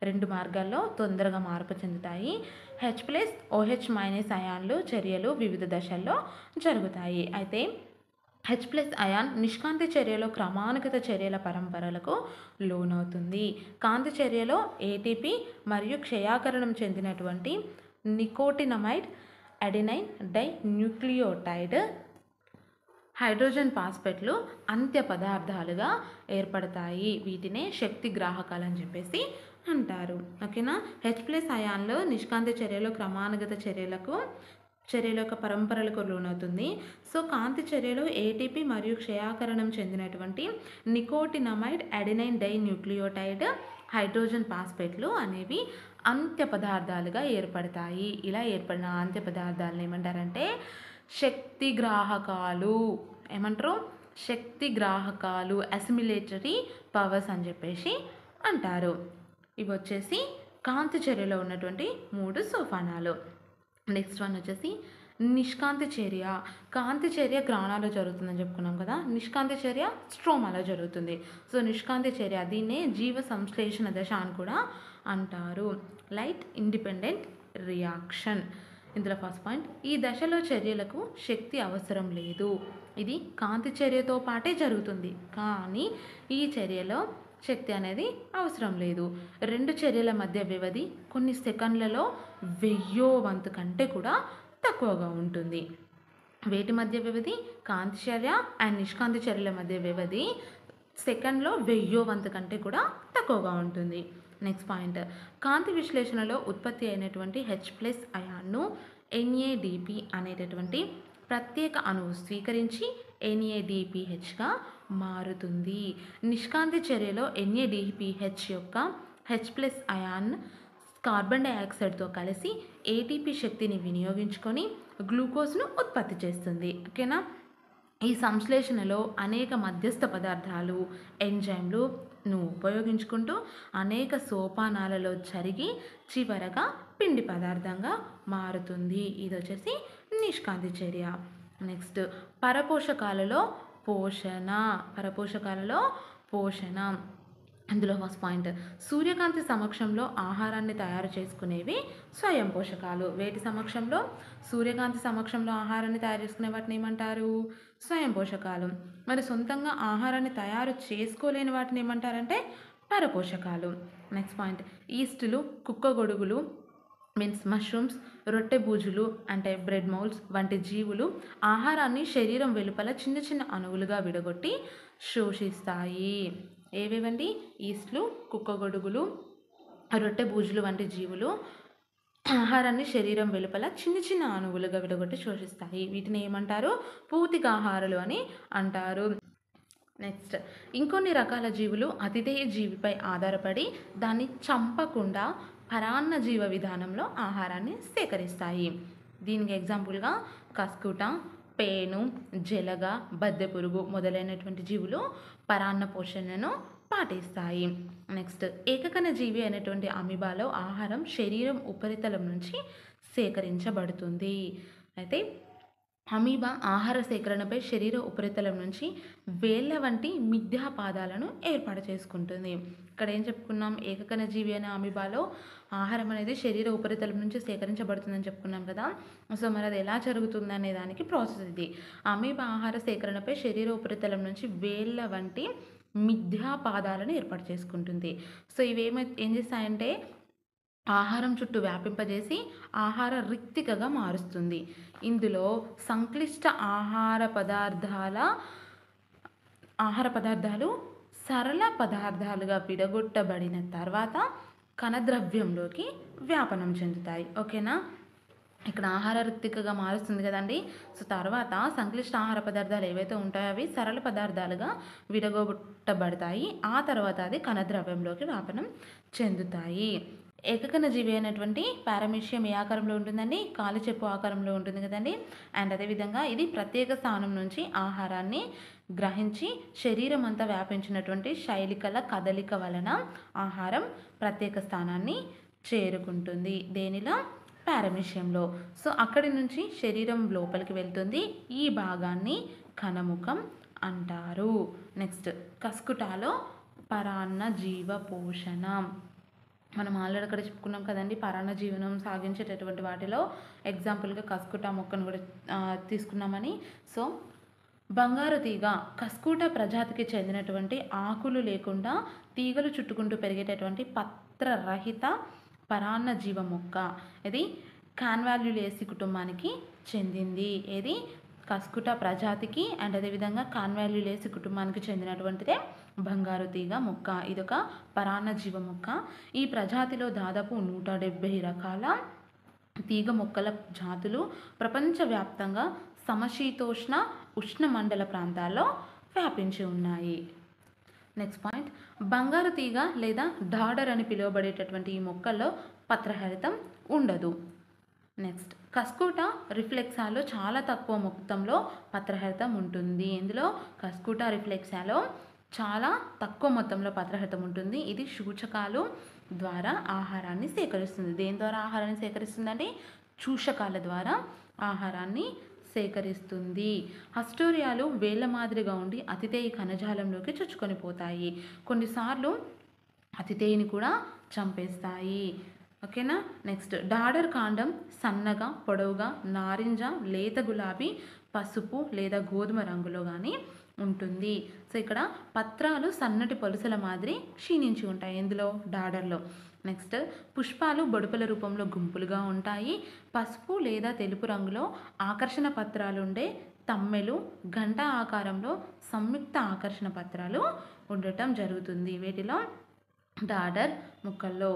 2 మార్గాల్లో తొందరగా మార్పు చెందుతాయి. H+OH- అయాన్లు చర్యలు వివిధ దశల్లో జరుగుతాయి. అయితే H+ అయాన్ నిష్కాంతి చర్యలో క్రమానుగత చర్యల పరంపరలకు లోనవుతుంది. కాంతి చర్యలో ATP మరియు క్షయాకరణం చెందినటువంటి nicotinamide adenine dinucleotide hydrogen ఫాస్ఫేట్లు అంత్య పదార్థాలుగా ఏర్పడతాయి. వీటినే శక్తి గ్రాహకాలు అని చెప్పేసి అంటారు. ఓకేనా. H+ అయాన్లు నిష్కాంతి చర్యలో క్రమానుగత చర్యల యొక్క పరంపరలకు లోనవుతుంది. సో కాంతి చర్యలో ATP మరియు క్షయాకరణం చెందినటువంటి nicotinamide adenine dinucleotide hydrogen ఫాస్ఫేట్లు అనేవి అంత్య పదార్థాలుగా ఏర్పడతాయి. ఇలా ఏర్పడిన అంత్య పదార్థాలను ఏమంటారంటే శక్తి గ్రాహకాలు. ఏమంటారు? శక్తి గ్రాహకాలు, అసిమిలేటరీ పవర్స్ అని చెప్పేసి అంటారు. ఇవి వచ్చేసి కాంతి చర్యలో ఉన్నటువంటి 3 సోపానాలు. నెక్స్ట్ వన్ వచ్చేసి నిష్కాంతి చర్య. కాంతి చర్య గ్రాణాలో జరుగుతుందని చెప్పుకున్నాం కదా, నిష్కాంతి చర్య స్ట్రోమాలో జరుగుతుంది. సో నిష్కాంతి చర్య దీన్నే జీవ సంశ్లేషణ దశ అని కూడా అంటారు. Light independent reaction. ఇందులో ఫస్ట్ పాయింట్, ఈ దశలో చర్యలకు శక్తి అవసరం లేదు. ఇది కాంతి చర్యతో పాటే జరుగుతుంది, కానీ ఈ చర్యలో శక్తి అనేది అవసరం లేదు. 2 చర్యల మధ్య వ్యవధి కొన్ని సెకండ్లలో 1000వ వంతు కంటే కూడా తక్కువగా ఉంటుంది. వేటి మధ్య వ్యవధి? కాంతి చర్య అండ్ నిష్కాంతి చర్యల మధ్య వ్యవధి సెకండ్లో 1000వ వంతు కంటే కూడా తక్కువగా ఉంటుంది. నెక్స్ట్ పాయింట్, కాంతి విశ్లేషణలో ఉత్పత్తి అయినటువంటి H+ అయాన్ను NADP అనేటటువంటి ప్రత్యేక అణువు స్వీకరించి NADPHగా మారుతుంది. నిష్కాంతి చర్యలో NADPH యొక్క H+ అయాన్ కార్బన్ డైఆక్సైడ్తో కలిసి ATP శక్తిని వినియోగించుకొని గ్లూకోజ్ను ఉత్పత్తి చేస్తుంది. ఓకేనా. ఈ సంశ్లేషణలో అనేక మధ్యస్థ పదార్థాలు, ఎంజైమ్లను ఉపయోగించుకుంటూ అనేక సోపానాలలో జరిగి చివరగా పిండి పదార్థంగా మారుతుంది. ఇది వచ్చేసి నిష్కాంతి చర్య. నెక్స్ట్ పరపోషకాలలో పోషణ. అందులో ఫస్ట్ పాయింట్, సూర్యకాంతి సమక్షంలో ఆహారాన్ని తయారు చేసుకునేవి స్వయం పోషకాలు. వేటి సమక్షంలో? సూర్యకాంతి సమక్షంలో ఆహారాన్ని తయారు చేసుకునే వాటిని ఏమంటారు? స్వయం పోషకాలు. మరి సొంతంగా ఆహారాన్ని తయారు చేసుకోలేని వాటిని ఏమంటారంటే పరపోషకాలు. నెక్స్ట్ పాయింట్, ఈస్టులు, కుక్కగొడుగులు మీన్స్ మష్రూమ్స్, రొట్టె బూజులు అంటే బ్రెడ్ మౌల్స్ వంటి జీవులు ఆహారాన్ని శరీరం వెలుపల చిన్న చిన్న అణువులుగా విడగొట్టి శోషిస్తాయి. ఏవేవండి? ఈస్టులు, కుక్కగొడుగులు, రొట్టె బూజులు వంటి జీవులు ఆహారాన్ని శరీరం వెలుపల చిన్న చిన్న అణువులుగా విడగొట్టి శోషిస్తాయి. వీటిని ఏమంటారు? పూతికాహారాలు అని అంటారు. నెక్స్ట్, ఇంకొన్ని రకాల జీవులు అతిథేయ జీవిపై ఆధారపడి దాన్ని చంపకుండా పరాన్న జీవ విధానంలో ఆహారాన్ని సేకరిస్తాయి. దీనికి ఎగ్జాంపుల్గా కస్కుట, పేను, జలగ, బద్దెపురుగు మొదలైనటువంటి జీవులు పరాన్న పోషణను పాటిస్తాయి. నెక్స్ట్, ఏకకణ జీవి అయినటువంటి అమీబాలో ఆహారం శరీరం ఉపరితలం నుంచి సేకరించబడుతుంది. అయితే అమీబా ఆహార సేకరణపై శరీర ఉపరితలం నుంచి వేళ్ళ వంటి మిథ్యాపాదాలను ఏర్పాటు చేసుకుంటుంది. ఇక్కడ ఏం చెప్పుకున్నాం? ఏకకణ జీవి అనే అమీబాలో ఆహారం అనేది శరీర ఉపరితలం నుంచి సేకరించబడుతుందని చెప్పుకున్నాం కదా. సో మరి అది ఎలా జరుగుతుంది అనే దానికి ప్రాసెస్ ఇది. అమీబా ఆహార సేకరణపై శరీర ఉపరితలం నుంచి వేళ్ళ వంటి మిథ్యాపాదాలను ఏర్పాటు చేసుకుంటుంది. సో ఏం చేస్తాయంటే ఆహారం చుట్టూ వ్యాపింపజేసి ఆహార రిక్తికగా మారుస్తుంది. ఇందులో సంక్లిష్ట ఆహార పదార్థాలు సరళ పదార్థాలుగా విడగొట్టబడిన తర్వాత కణద్రవ్యంలోకి వ్యాపనం చెందుతాయి. ఓకేనా? ఇక్కడ ఆహార రిక్తికగా మారుస్తుంది కదండి. సో తర్వాత సంక్లిష్ట ఆహార పదార్థాలు ఏవైతే ఉంటాయో అవి సరళ పదార్థాలుగా విడగొట్టబడతాయి. ఆ తర్వాత అది కణద్రవ్యంలోకి వ్యాపనం చెందుతాయి. ఏకకణ జీవి అయినటువంటి పారామీషియం ఏ ఆకారంలో ఉంటుందండి? కాలిచెప్పు ఆకారంలో ఉంటుంది కదండి. అండ్ అదేవిధంగా ఇది ప్రత్యేక స్థానం నుంచి ఆహారాన్ని గ్రహించి శరీరం అంతా వ్యాపించినటువంటి శైలికల కదలిక వలన ఆహారం ప్రత్యేక స్థానాన్ని చేరుకుంటుంది. దేనిలో? పారామీషియంలో. సో అక్కడి నుంచి శరీరం లోపలికి వెళ్తుంది. ఈ భాగాన్ని కణముఖం అంటారు. నెక్స్ట్ కస్కుటాలో పరాన్న జీవ పోషణ. మనం ఆల్రెడీ అక్కడ చెప్పుకున్నాం కదండి. పరాన్న జీవనం సాగించేటటువంటి వాటిలో ఎగ్జాంపుల్గా కస్కుటా మొక్కను కూడా తీసుకున్నామని. సో బంగారు తీగ కస్కుట ప్రజాతికి చెందినటువంటి ఆకులు లేకుండా తీగలు చుట్టుకుంటూ పెరిగేటటువంటి పత్రరహిత పరాన్న జీవ మొక్క. ఇది కాన్వాల్యులేసి కుటుంబానికి చెందింది. ఏది? కస్కుట ప్రజాతికి అండ్ అదేవిధంగా కాన్వాల్యులేసి కుటుంబానికి చెందినటువంటిదే బంగారు తీగ మొక్క. ఇదొక పరాన్న జీవ మొక్క. ఈ ప్రజాతిలో దాదాపు 170 రకాల తీగ మొక్కల జాతులు ప్రపంచవ్యాప్తంగా సమశీతోష్ణ ఉష్ణమండల ప్రాంతాల్లో వ్యాపించి ఉన్నాయి. నెక్స్ట్ పాయింట్, బంగారు తీగ లేదా డాడర్ అని పిలువబడేటటువంటి ఈ మొక్కల్లో పత్రహరితం ఉండదు. నెక్స్ట్ కస్కుటా రిఫ్లెక్సాలో చాలా తక్కువ మొత్తంలో పత్రహరితం ఉంటుంది. ఇందులో కస్కుటా రిఫ్లెక్సాలో చాలా తక్కువ మొత్తంలో పత్రహరితం ఉంటుంది. ఇది సూచకాలు ద్వారా ఆహారాన్ని సేకరిస్తుంది. దేని ద్వారా ఆహారాన్ని సేకరిస్తుందంటే చూషకాల ద్వారా ఆహారాన్ని సేకరిస్తుంది. హస్టోరియాలు వేళ్ల మాదిరిగా ఉండి అతిథేయ కణజాలంలోకి చొచ్చుకొని పోతాయి. కొన్నిసార్లు అతిథేయిని కూడా చంపేస్తాయి. ఓకేనా? నెక్స్ట్ డాడర్ కాండం సన్నగా పొడవుగా నారింజ లేత గులాబీ పసుపు లేదా గోధుమ రంగులో కానీ ఉంటుంది. సో ఇక్కడ పత్రాలు సన్నటి పొలుసుల మాదిరి క్షీణించి ఉంటాయి ఇందులో డాడర్లో. నెక్స్ట్ పుష్పాలు బొడుపుల రూపంలో గుంపులుగా ఉంటాయి. పసుపు లేదా తెలుపు రంగులో ఆకర్షణ పత్రాలు ఉండే తమ్మెలు గంట ఆకారంలో సంయుక్త ఆకర్షణ పత్రాలు ఉండటం జరుగుతుంది వీటిలో డాడర్ మొక్కల్లో.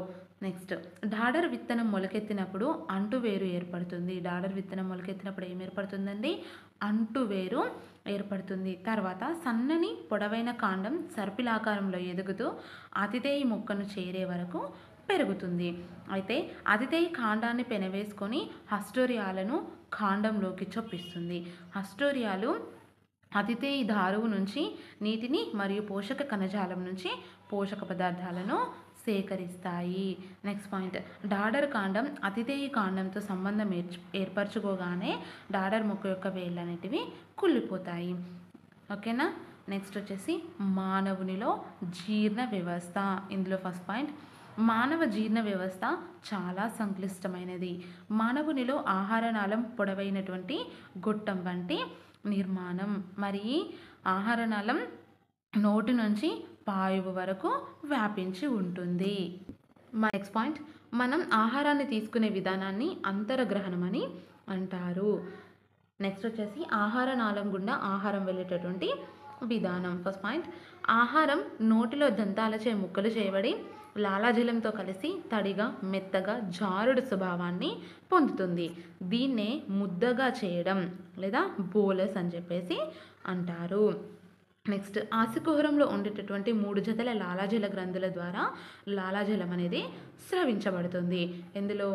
నెక్స్ట్ డాడర్ విత్తనం మొలకెత్తినప్పుడు అంటువేరు ఏర్పడుతుంది. డాడర్ విత్తనం మొలకెత్తినప్పుడు ఏం ఏర్పడుతుందండి? అంటువేరు ఏర్పడుతుంది. తర్వాత సన్నని పొడవైన కాండం సర్పిలాకారంలో ఎదుగుతూ అతిథేయి మొక్కను చేరే వరకు పెరుగుతుంది. అయితే అతిథేయి కాండాన్ని పెనవేసుకొని హస్టోరియాలను కాండంలోకి చొప్పిస్తుంది. హస్టోరియాలు అతిథేయి దారువు నుంచి నీటిని మరియు పోషక కణజాలం నుంచి పోషక పదార్థాలను సేకరిస్తాయి. నెక్స్ట్ పాయింట్, డాడర్ కాండం అతిథేయి కాండంతో సంబంధం ఏర్పరచుకోగానే డాడర్ మొక్క యొక్క వేళ్ళు అనేటివి కుళ్ళిపోతాయి. ఓకేనా? నెక్స్ట్ వచ్చేసి మానవునిలో జీర్ణ వ్యవస్థ. ఇందులో ఫస్ట్ పాయింట్, మానవ జీర్ణ వ్యవస్థ చాలా సంక్లిష్టమైనది. మానవునిలో ఆహారనాళం పొడవైనటువంటి గొట్టం వంటి నిర్మాణం. మరి ఆహారనాళం నోటి నుంచి పాయువు వరకు వ్యాపించి ఉంటుంది. నెక్స్ట్ పాయింట్, మనం ఆహారాన్ని తీసుకునే విధానాన్ని అంతరగ్రహణం అని అంటారు. నెక్స్ట్ వచ్చేసి ఆహారనాళం గుండా ఆహారం వెళ్ళేటటువంటి విధానం. ఫస్ట్ పాయింట్, ఆహారం నోటిలో దంతాలచే ముక్కలు చేయబడి లాలాజలంతో కలిసి తడిగా మెత్తగా జారుడు స్వభావాన్ని పొందుతుంది. దీన్నే ముద్దగా చేయడం లేదా బోలస్ అని చెప్పేసి అంటారు. నెక్స్ట్ ఆశకుహరంలో ఉండేటటువంటి 3 జతల లాలాజల గ్రంథుల ద్వారా లాలాజలం అనేది స్రవించబడుతుంది. ఇందులో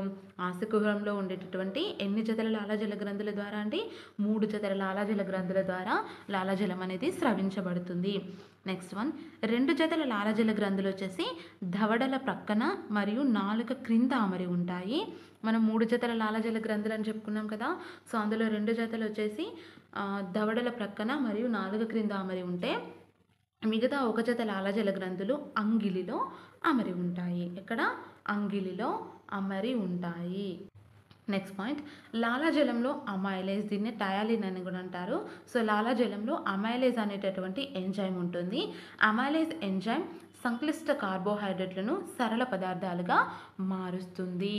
ఆశకుహరంలో ఉండేటటువంటి ఎన్ని జతల లాలాజల గ్రంథుల ద్వారా అంటే 3 జతల లాలాజల గ్రంథుల ద్వారా లాలాజలం అనేది స్రవించబడుతుంది. నెక్స్ట్ వన్, 2 జతల లాలాజల గ్రంథులు వచ్చేసి దవడల ప్రక్కన మరియు నాలుక క్రింద అమరి ఉంటాయి. మనం 3 జతల లాలాజల గ్రంథులు అని చెప్పుకున్నాం కదా. సో అందులో 2 జతలు వచ్చేసి దవడల ప్రక్కన మరియు నాలుక క్రింద అమరి ఉంటే మిగతా 1 జత లాలాజల గ్రంథులు అంగిలిలో అమరి ఉంటాయి. ఇక్కడ అంగిలిలో అమరి ఉంటాయి. నెక్స్ట్ పాయింట్, లాలాజలంలో అమైలేజ్, దీన్ని టయాలిన్ అని కూడా అంటారు. సో లాలాజలంలో అమైలేజ్ అనేటటువంటి ఎంజైమ్ ఉంటుంది. అమైలేజ్ ఎంజైమ్ సంక్లిష్ట కార్బోహైడ్రేట్లను సరళ పదార్థాలుగా మారుస్తుంది.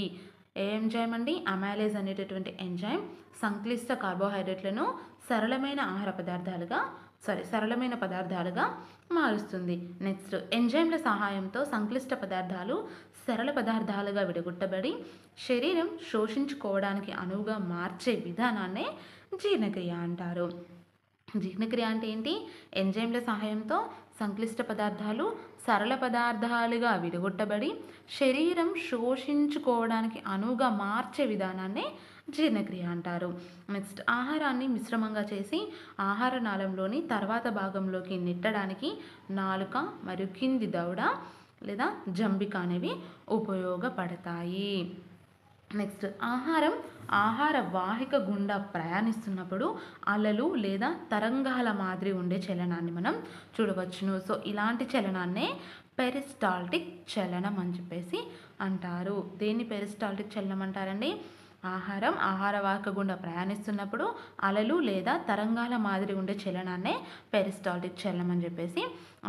ఏ ఎంజైమ్ అండి? అమైలేజ్ అనేటటువంటి ఎంజైమ్ సంక్లిష్ట కార్బోహైడ్రేట్లను సరళమైన పదార్థాలుగా మారుస్తుంది. నెక్స్ట్, ఎంజైమ్ల సహాయంతో సంక్లిష్ట పదార్థాలు సరళ పదార్థాలుగా విడగొట్టబడి శరీరం శోషించుకోవడానికి అనువుగా మార్చే విధానాన్నే జీర్ణక్రియ అంటారు. జీర్ణక్రియ అంటే ఏంటి? ఎంజైమ్ల సహాయంతో సంక్లిష్ట పదార్థాలు సరళ పదార్థాలుగా విడగొట్టబడి శరీరం శోషించుకోవడానికి అనువుగా మార్చే విధానాన్నే జీర్ణక్రియ అంటారు. నెక్స్ట్, ఆహారాన్ని మిశ్రమంగా చేసి ఆహార నాళంలోని తర్వాత భాగంలోకి నెట్టడానికి నాలుక మరియు కింది దవడ లేదా జంబిక అనేవి ఉపయోగపడతాయి. నెక్స్ట్, ఆహార వాహిక గుండా ప్రయాణిస్తున్నప్పుడు అలలు లేదా తరంగాల మాదిరి ఉండే చలనాన్ని మనం చూడవచ్చును. సో ఇలాంటి చలనాన్నే పెరిస్టాల్టిక్ చలనం అని చెప్పేసి అంటారు. దేన్ని పెరిస్టాల్టిక్ చలనం అంటారండి? ఆహార వాహిక గుండా ప్రయాణిస్తున్నప్పుడు అలలు లేదా తరంగాల మాదిరి ఉండే చలనాన్నే పెరిస్టాల్టిక్ చలనం అని చెప్పేసి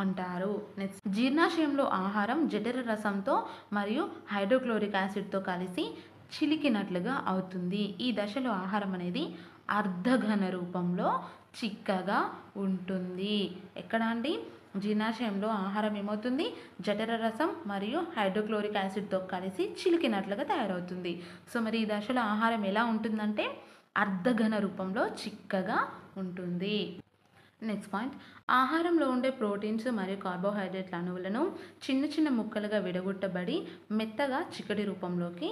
అంటారు. నెక్స్ట్, జీర్ణాశయంలో ఆహారం జఠర రసంతో మరియు హైడ్రోక్లోరిక్ యాసిడ్తో కలిసి చిలికినట్లుగా అవుతుంది. ఈ దశలో ఆహారం అనేది అర్ధఘన రూపంలో చిక్కగా ఉంటుంది. ఎక్కడ అండి? జీర్ణాశయంలో ఆహారం ఏమవుతుంది? జఠర రసం మరియు హైడ్రోక్లోరిక్ యాసిడ్తో కలిసి చిలికినట్లుగా తయారవుతుంది. సో మరి ఈ దశలో ఆహారం ఎలా ఉంటుందంటే అర్ధఘన రూపంలో చిక్కగా ఉంటుంది. నెక్స్ట్ పాయింట్, ఆహారంలో ఉండే ప్రోటీన్స్ మరియు కార్బోహైడ్రేట్ల అణువులను చిన్న చిన్న ముక్కలుగా విడగొట్టబడి మెత్తగా చిక్కటి రూపంలోకి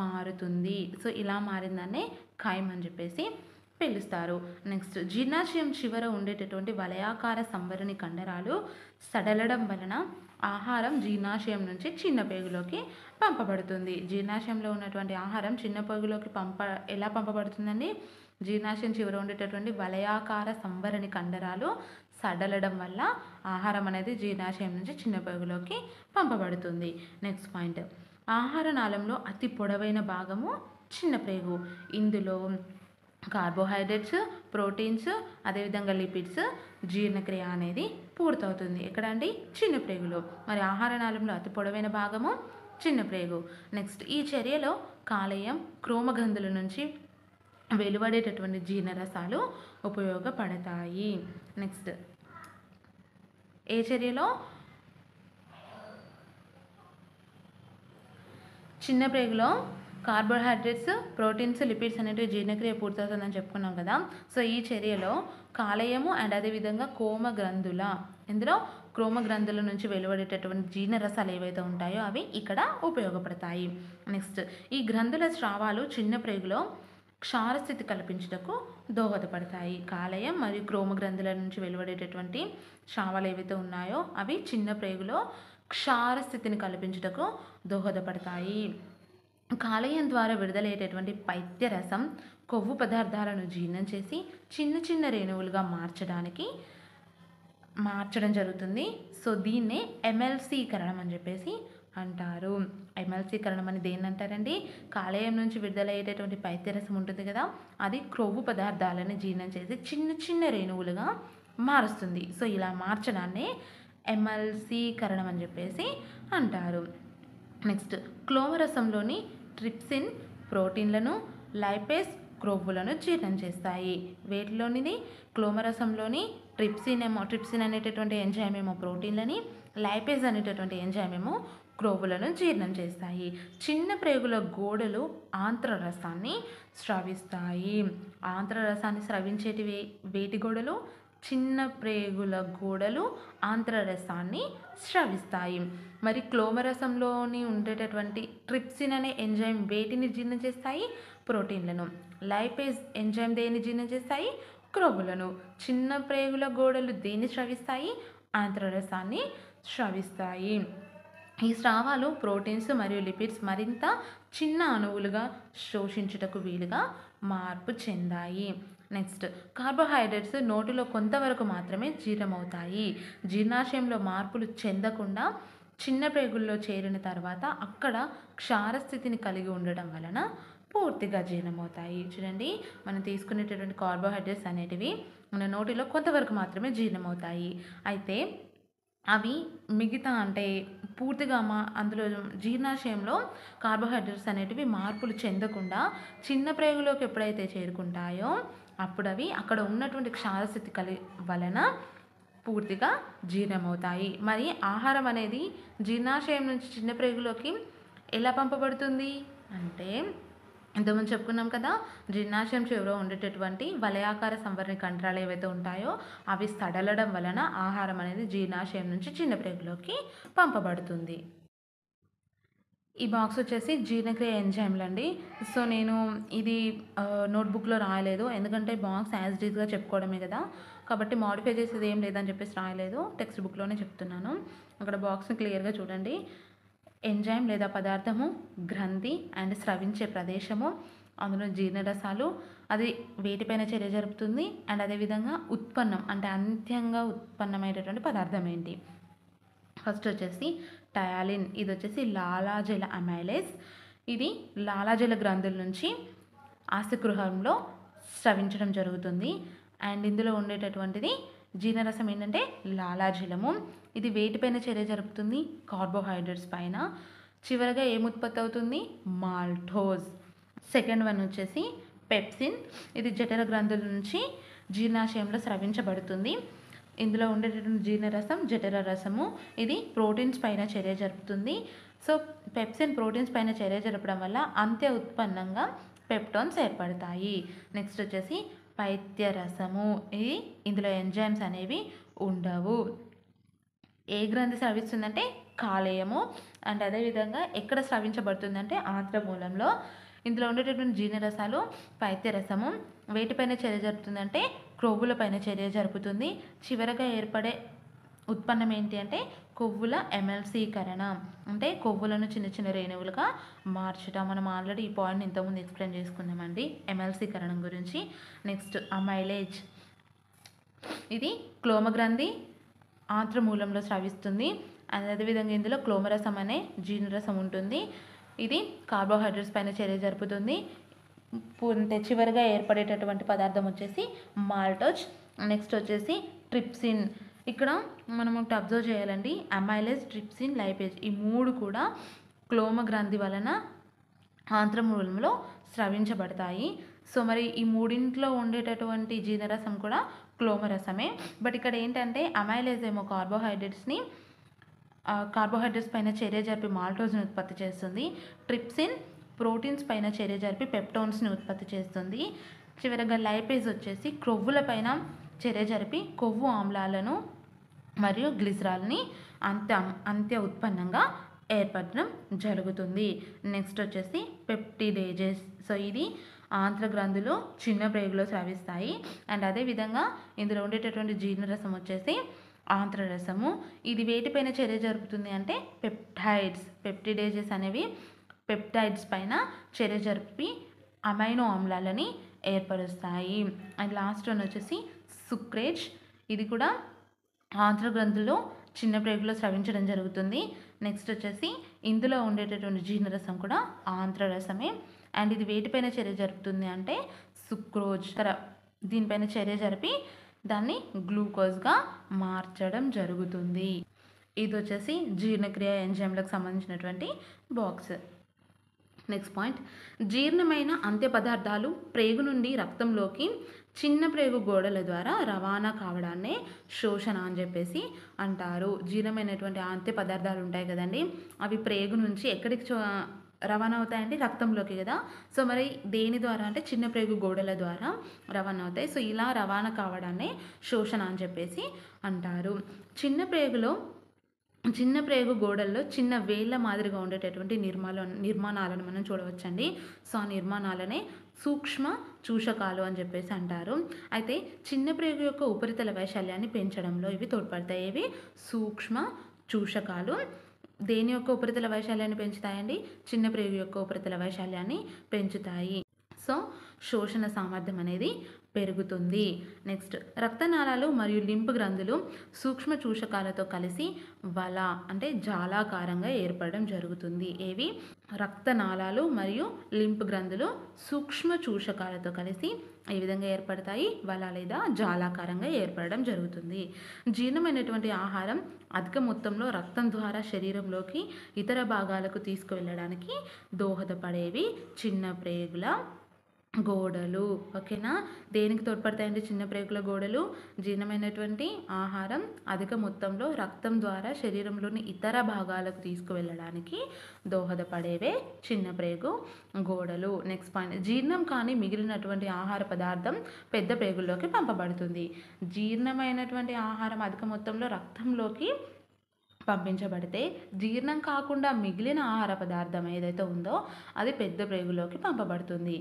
మారుతుంది. సో ఇలా మారిందనే ఖైమ్ అని చెప్పేసి పిలుస్తారు. నెక్స్ట్, జీర్ణాశయం చివర ఉండేటటువంటి వలయాకార సంవరణి కండరాలు సడలడం వలన ఆహారం జీర్ణాశయం నుంచి చిన్న పేగులోకి పంపబడుతుంది. జీర్ణాశయంలో ఉన్నటువంటి ఆహారం చిన్న పేగులోకి ఎలా పంపబడుతుందండి? జీర్ణాశయం చివర ఉండేటటువంటి వలయాకార సంవరణి కండరాలు సడలడం వల్ల ఆహారం అనేది జీర్ణాశయం నుంచి చిన్న పేగులోకి పంపబడుతుంది. నెక్స్ట్ పాయింట్, ఆహార నాళంలో అతి పొడవైన భాగము చిన్న పేగు. ఇందులో కార్బోహైడ్రేట్స్, ప్రోటీన్స్, అదేవిధంగా లిపిడ్స్ జీర్ణక్రియ అనేది పూర్తవుతుంది. ఎక్కడండి? చిన్న ప్రేగులో. మరి ఆహార నాళంలో అతి పొడవైన భాగము చిన్న ప్రేగు. నెక్స్ట్, ఈ చర్యలో కాలేయం, క్రోమగ్రంథుల నుంచి వెలువడేటటువంటి జీర్ణరసాలు ఉపయోగపడతాయి. నెక్స్ట్, ఏ చర్యలో? చిన్న ప్రేగులో కార్బోహైడ్రేట్స్, ప్రోటీన్స్, లిపిడ్స్ అనేటివి జీర్ణక్రియ పూర్తవుతుందని చెప్పుకున్నాం కదా. సో ఈ చర్యలో కాలేయము అండ్ అదేవిధంగా ఇందులో క్రోమగ్రంథుల నుంచి వెలువడేటటువంటి జీర్ణరసాలు ఏవైతే ఉంటాయో అవి ఇక్కడ ఉపయోగపడతాయి. నెక్స్ట్, ఈ గ్రంథుల స్రావాలు చిన్న ప్రేగులో క్షారస్థితి కల్పించుటకు దోహదపడతాయి. కాలేయం మరియు క్రోమగ్రంథుల నుంచి వెలువడేటటువంటి స్రావాలు ఏవైతే ఉన్నాయో అవి చిన్న ప్రేగులో క్షారస్థితిని కల్పించుటకు దోహదపడతాయి. కాలేయం ద్వారా విడుదలయ్యేటటువంటి పైత్యరసం కొవ్వు పదార్థాలను జీర్ణం చేసి చిన్న చిన్న రేణువులుగా మార్చడం జరుగుతుంది. సో దీన్నే ఎమ్మెల్సీకరణం అని చెప్పేసి అంటారు. ఎమ్మెల్సీకరణం అని దేన్ని అంటారండి? కాలేయం నుంచి విడుదలయ్యేటటువంటి పైత్యరసం ఉంటుంది కదా, అది క్రొవ్వు పదార్థాలను జీర్ణం చేసి చిన్న చిన్న రేణువులుగా మారుస్తుంది. సో ఇలా మార్చడాన్ని ఎమ్మెల్సీకరణం అని చెప్పేసి అంటారు. నెక్స్ట్, క్లోమరసంలోని ట్రిప్సిన్ ప్రోటీన్లను, లైపేస్ క్రొవ్వులను జీర్ణం చేస్తాయి. వేటిలోనిది? క్లోమరసంలోని ట్రిప్సిన్ అనేటటువంటి ఎంజైమ్ ఏమో ప్రోటీన్లని, లైపేస్ అనేటటువంటి ఎంజైమ్ ఏమో క్రొవ్వులను జీర్ణం చేస్తాయి. చిన్న ప్రేగుల గోడలు ఆంత్రరసాన్ని స్రవిస్తాయి. ఆంత్రరసాన్ని స్రవించేటివి వేటి గోడలు? చిన్న ప్రేగుల గోడలు ఆంత్రరసాన్ని స్రవిస్తాయి. మరి క్లోమరసంలోని ఉండేటటువంటి ట్రిప్సిన్ అనే ఎంజైమ్ వేటిని జీర్ణం చేస్తాయి? ప్రోటీన్లను. లైపేజ్ ఎంజైమ్ దేన్ని జీర్ణం చేస్తాయి? క్రొవ్వులను. చిన్న ప్రేగుల గోడలు దేన్ని స్రవిస్తాయి? ఆంత్రరసాన్ని స్రవిస్తాయి. ఈ స్రావాలు ప్రోటీన్స్ మరియు లిపిడ్స్ మరింత చిన్న అణువులుగా శోషించుటకు వీలుగా మార్పు చెందాయి. నెక్స్ట్, కార్బోహైడ్రేట్స్ నోటిలో కొంతవరకు మాత్రమే జీర్ణమవుతాయి. జీర్ణాశయంలో మార్పులు చెందకుండా చిన్న ప్రేగుల్లో చేరిన తర్వాత అక్కడ క్షారస్థితిని కలిగి ఉండడం వలన పూర్తిగా జీర్ణమవుతాయి. చూడండి, మనం తీసుకునేటటువంటి కార్బోహైడ్రేట్స్ అనేటివి మన నోటిలో కొంతవరకు మాత్రమే జీర్ణమవుతాయి. అయితే అవి మిగతా అంటే పూర్తిగా అందులో జీర్ణాశయంలో కార్బోహైడ్రేట్స్ అనేటివి మార్పులు చెందకుండా చిన్న ప్రేగులోకి ఎప్పుడైతే చేరుకుంటాయో అప్పుడు అవి అక్కడ ఉన్నటువంటి క్షారస్థితి వలన పూర్తిగా జీర్ణమవుతాయి. మరి ఆహారం అనేది జీర్ణాశయం నుంచి చిన్న ప్రేగులోకి ఎలా పంపబడుతుంది అంటే, ఇంతకుముందు చెప్పుకున్నాం కదా, జీర్ణాశయం చివరలో ఉండేటటువంటి వలయాకార సంవరణి కండరాలు ఏవైతే ఉంటాయో అవి సడలడం వలన ఆహారం అనేది జీర్ణాశయం నుంచి చిన్న ప్రేగులోకి పంపబడుతుంది. ఈ బాక్స్ వచ్చేసి జీర్ణక్రియ ఎంజైమ్లు అండి. సో నేను ఇది నోట్బుక్లో రాయలేదు, ఎందుకంటే బాక్స్ యాజ్ ఇట్ ఈస్గా చెప్పుకోవడమే కదా, కాబట్టి మాడిఫై చేసేది ఏం లేదని చెప్పేసి రాయలేదు, టెక్స్ట్ బుక్లోనే చెప్తున్నాను. అక్కడ బాక్స్ని క్లియర్గా చూడండి. ఎంజైమ్ లేదా పదార్థము, గ్రంథి అండ్ స్రవించే ప్రదేశము, అందులో జీర్ణరసాలు, అది వేటిపైన చర్య జరుపుతుంది, అండ్ అదేవిధంగా ఉత్పన్నం అంటే అంత్యంగా ఉత్పన్నమైనటువంటి పదార్థం ఏంటి. ఫస్ట్ వచ్చేసి టయాలిన్, ఇది వచ్చేసి లాలాజల అమైలేస్. ఇది లాలాజల గ్రంథుల నుంచి ఆశగృహంలో స్రవించడం జరుగుతుంది. అండ్ ఇందులో ఉండేటటువంటిది జీర్ణరసం ఏంటంటే లాలాజలము. ఇది వేటిపైన చర్య జరుపుతుంది, కార్బోహైడ్రేట్స్ పైన. చివరగా ఏముత్పత్తి అవుతుంది, మాల్టోజ్. సెకండ్ వన్ వచ్చేసి పెప్సిన్, ఇది జఠర గ్రంథుల నుంచి జీర్ణాశయంలో స్రవించబడుతుంది. ఇందులో ఉండేటటువంటి జీర్ణరసం జఠర రసము, ఇది ప్రోటీన్స్ పైన చర్య జరుపుతుంది. సో పెప్సిన్ ప్రోటీన్స్ పైన చర్య జరపడం వల్ల అంత్య ఉత్పన్నంగా పెప్టోన్స్ ఏర్పడతాయి. నెక్స్ట్ వచ్చేసి పైత్య రసము, ఇది ఇందులో ఎంజైమ్స్ అనేవి ఉండవు. ఏ గ్రంథి స్రవిస్తుందంటే కాలేయము. అండ్ అదేవిధంగా ఎక్కడ స్రవించబడుతుందంటే ఆంత్రమూలంలో. ఇందులో ఉండేటటువంటి జీర్ణరసాలు పైత్య రసము వేటిపైన చర్య జరుపుతుందంటే క్రొవ్వులపైన చర్య జరుపుతుంది. చివరగా ఏర్పడే ఉత్పన్నం ఏంటి అంటే కొవ్వుల ఎమల్సీకరణ, అంటే కొవ్వులను చిన్న చిన్న రేణువులుగా మార్చడం. మనం ఆల్రెడీ ఈ పాయింట్ని ఇంతకుముందు ఎక్స్ప్లెయిన్ చేసుకున్నామండి ఎమల్సీకరణం గురించి. నెక్స్ట్ అమైలేజ్, ఇది క్లోమగ్రంథి ఆంత్రమూలంలో స్రవిస్తుంది. అదేవిధంగా ఇందులో క్లోమరసం అనే జీర్ణరసం ఉంటుంది. ఇది కార్బోహైడ్రేట్స్ పైన చర్య జరుపుతుంది. చివరిగా ఏర్పడేటటువంటి పదార్థం వచ్చేసి మాల్టోజ్. నెక్స్ట్ వచ్చేసి ట్రిప్సిన్. ఇక్కడ మనం ఒకటి అబ్జర్వ్ చేయాలండి, అమైలేజ్, ట్రిప్సిన్, లైపేజ్ ఈ మూడు కూడా క్లోమగ్రంథి వలన ఆంత్రమూలంలో స్రవించబడతాయి. సో మరి ఈ మూడింట్లో ఉండేటటువంటి జీర్ణరసం కూడా క్లోమరసమే. బట్ ఇక్కడ ఏంటంటే అమైలేజ్ ఏమో కార్బోహైడ్రేట్స్ పైన చర్య జరిపి మాల్టోజ్ని ఉత్పత్తి చేస్తుంది. ట్రిప్సిన్ ప్రోటీన్స్ పైన చర్య జరిపి పెప్టోన్స్ని ఉత్పత్తి చేస్తుంది. చివరగా లైపేజ్ వచ్చేసి క్రొవ్వుల పైన చర్య జరిపి కొవ్వు ఆమ్లాలను మరియు గ్లిజరాల్ని అంత్య ఉత్పన్నంగా ఏర్పడడం జరుగుతుంది. నెక్స్ట్ వచ్చేసి పెప్టిడేజెస్. సో ఇది ఆంత్రగ్రంథులు చిన్న ప్రేగులో స్రవిస్తాయి. అండ్ అదేవిధంగా ఇందులో ఉండేటటువంటి జీర్ణరసం వచ్చేసి ఆంత్రరసము. ఇది వేటిపైన చర్య జరుపుతుంది అంటే పెప్టైడ్స్. పెప్టిడేజెస్ అనేవి పెప్టైడ్స్ పైన చర్య జరిపి అమైనో ఆమ్లాలని ఏర్పరుస్తాయి. అండ్ లాస్ట్ వన్ వచ్చేసి సుక్రేజ్, ఇది కూడా ఆంత్రగ్రంథుల్లో చిన్న ప్రేగులో స్రవించడం జరుగుతుంది. నెక్స్ట్ వచ్చేసి ఇందులో ఉండేటటువంటి జీర్ణరసం కూడా ఆంత్రరసమే. అండ్ ఇది వేటిపైన చర్య జరుపుతుంది అంటే సుక్రోజ్, దీనిపైన చర్య జరిపి దాన్ని గ్లూకోజ్గా మార్చడం జరుగుతుంది. ఇది వచ్చేసి జీర్ణక్రియ ఎంజైమ్లకు సంబంధించినటువంటి బాక్స్. నెక్స్ట్ పాయింట్, జీర్ణమైన అంత్య పదార్థాలు ప్రేగు నుండి రక్తంలోకి చిన్న ప్రేగు గోడల ద్వారా రవాణా కావడాన్నే శోషణ అని చెప్పేసి అంటారు. జీర్ణమైనటువంటి అంత్య పదార్థాలు ఉంటాయి కదండి, అవి ప్రేగు నుంచి ఎక్కడికి రవాణా అవుతాయంటే రక్తంలోకి కదా. సో మరి దేని ద్వారా అంటే చిన్న ప్రేగు గోడల ద్వారా రవాణా అవుతాయి. సో ఇలా రవాణా కావడాన్నే శోషణ అని చెప్పేసి అంటారు. చిన్న ప్రేగు గోడల్లో చిన్న వేళ్ళ మాదిరిగా ఉండేటటువంటి నిర్మాణాలను మనం చూడవచ్చండి. సో ఆ నిర్మాణాలనే సూక్ష్మ చూషకాలు అని చెప్పేసి అంటారు. అయితే చిన్న ప్రేగు యొక్క ఉపరితల వైశాల్యాన్ని పెంచడంలో ఇవి తోడ్పడతాయి. ఇవి సూక్ష్మ చూషకాలు దేని యొక్క ఉపరితల వైశాల్యాన్ని పెంచుతాయండి, చిన్న ప్రేగు యొక్క ఉపరితల వైశాల్యాన్ని పెంచుతాయి. సో శోషణ సామర్థ్యం అనేది పెరుగుతుంది. నెక్స్ట్ రక్తనాళాలు మరియు లింఫ్ గ్రంథులు సూక్ష్మ చూషకాలతో కలిసి వల అంటే జాలాకారంగా ఏర్పడడం జరుగుతుంది. ఏవి? రక్తనాళాలు మరియు లింఫ్ గ్రంథులు సూక్ష్మ చూషకాలతో కలిసి ఏ విధంగా ఏర్పడతాయి? వల లేదా జాలాకారంగా ఏర్పడడం జరుగుతుంది. జీర్ణమైనటువంటి ఆహారం అధిక మొత్తంలో రక్తం ద్వారా శరీరంలోకి ఇతర భాగాలకు తీసుకువెళ్ళడానికి దోహదపడేవి చిన్న ప్రేగుల గోడలు. ఓకేనా? దేనికి తోడ్పడతాయండి చిన్న ప్రేగుల గోడలు? జీర్ణమైనటువంటి ఆహారం అధిక మొత్తంలో రక్తం ద్వారా శరీరంలోని ఇతర భాగాలకు తీసుకువెళ్ళడానికి దోహదపడేవే చిన్న ప్రేగు గోడలు. నెక్స్ట్ పాయింట్, జీర్ణం కాని మిగిలినటువంటి ఆహార పదార్థం పెద్ద ప్రేగుల్లోకి పంపబడుతుంది. జీర్ణమైనటువంటి ఆహారం అధిక మొత్తంలో రక్తంలోకి పంపించబడితే జీర్ణం కాకుండా మిగిలిన ఆహార పదార్థం ఏదైతే ఉందో అది పెద్ద ప్రేగులోకి పంపబడుతుంది.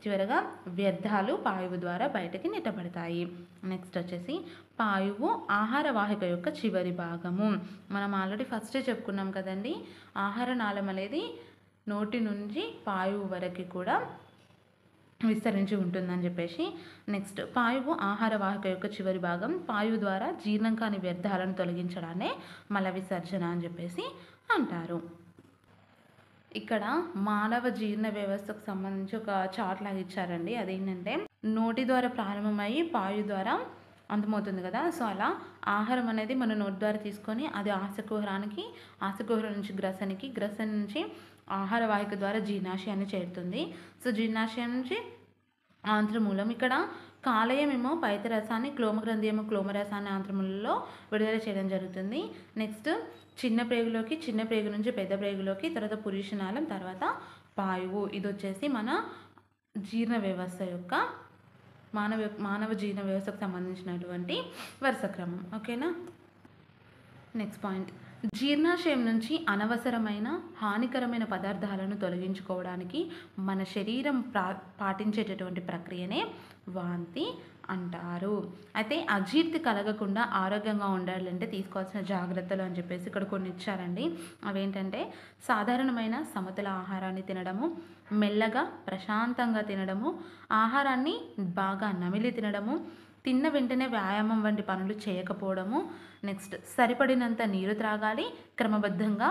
చివరగా వ్యర్థాలు పాయువు ద్వారా బయటకి నెట్టబడతాయి. నెక్స్ట్ వచ్చేసి పాయువు ఆహార వాహిక యొక్క చివరి భాగము. మనం ఆల్రెడీ ఫస్టే చెప్పుకున్నాం కదండి, ఆహార నాళం అనేది నోటి నుంచి పాయువు వరకు కూడా విస్తరించి ఉంటుందని చెప్పేసి. నెక్స్ట్ పాయువు ఆహార వాహిక యొక్క చివరి భాగం. పాయువు ద్వారా జీర్ణం కాని వ్యర్థాలను తొలగించడాన్నే మల విసర్జన అని చెప్పేసి అంటారు. ఇక్కడ మానవ జీర్ణ వ్యవస్థకు సంబంధించి ఒక చార్ట్ లాగా ఇచ్చారండి. అదేంటంటే నోటి ద్వారా ప్రారంభమయ్యి పాయు ద్వారా అంతమవుతుంది కదా. సో అలా ఆహారం అనేది మన నోటి ద్వారా తీసుకొని అది ఆశకుహరానికి, ఆశకుహరం నుంచి గ్రసనికి, గ్రసన నుంచి ఆహార వాహిక ద్వారా జీర్ణాశయాన్ని చేరుతుంది. సో జీర్ణాశయం నుంచి ఆంత్రమూలం. ఇక్కడ కాలేయం ఏమో పైత్యరసాన్ని, క్లోమగ్రంథి ఏమో క్లోమరసాన్ని ఆంత్రమూలంలో విడుదల చేయడం జరుగుతుంది. నెక్స్ట్ చిన్న ప్రేగులోకి, చిన్న ప్రేగు నుంచి పెద్ద ప్రేగులోకి, తర్వాత పురీషనాళం, తర్వాత పాయువు. ఇది వచ్చేసి మన జీర్ణ వ్యవస్థ యొక్క మానవ జీర్ణ వ్యవస్థకు సంబంధించినటువంటి వరుస క్రమం. ఓకేనా? నెక్స్ట్ పాయింట్, జీర్ణాశయం నుంచి అనవసరమైన హానికరమైన పదార్థాలను తొలగించుకోవడానికి మన శరీరం పాటించేటటువంటి ప్రక్రియనే వాంతి అంటారు. అయితే అజీర్తి కలగకుండా ఆరోగ్యంగా ఉండాలంటే తీసుకోవాల్సిన జాగ్రత్తలు అని చెప్పేసి ఇక్కడ కొన్ని ఇచ్చారండి. అవేంటంటే సాధారణమైన సమతుల ఆహారాన్ని తినడము, మెల్లగా ప్రశాంతంగా తినడము, ఆహారాన్ని బాగా నమిలి తినడము, తిన్న వెంటనే వ్యాయామం వంటి పనులు చేయకపోవడము, నెక్స్ట్ సరిపడినంత నీరు త్రాగాలి, క్రమబద్ధంగా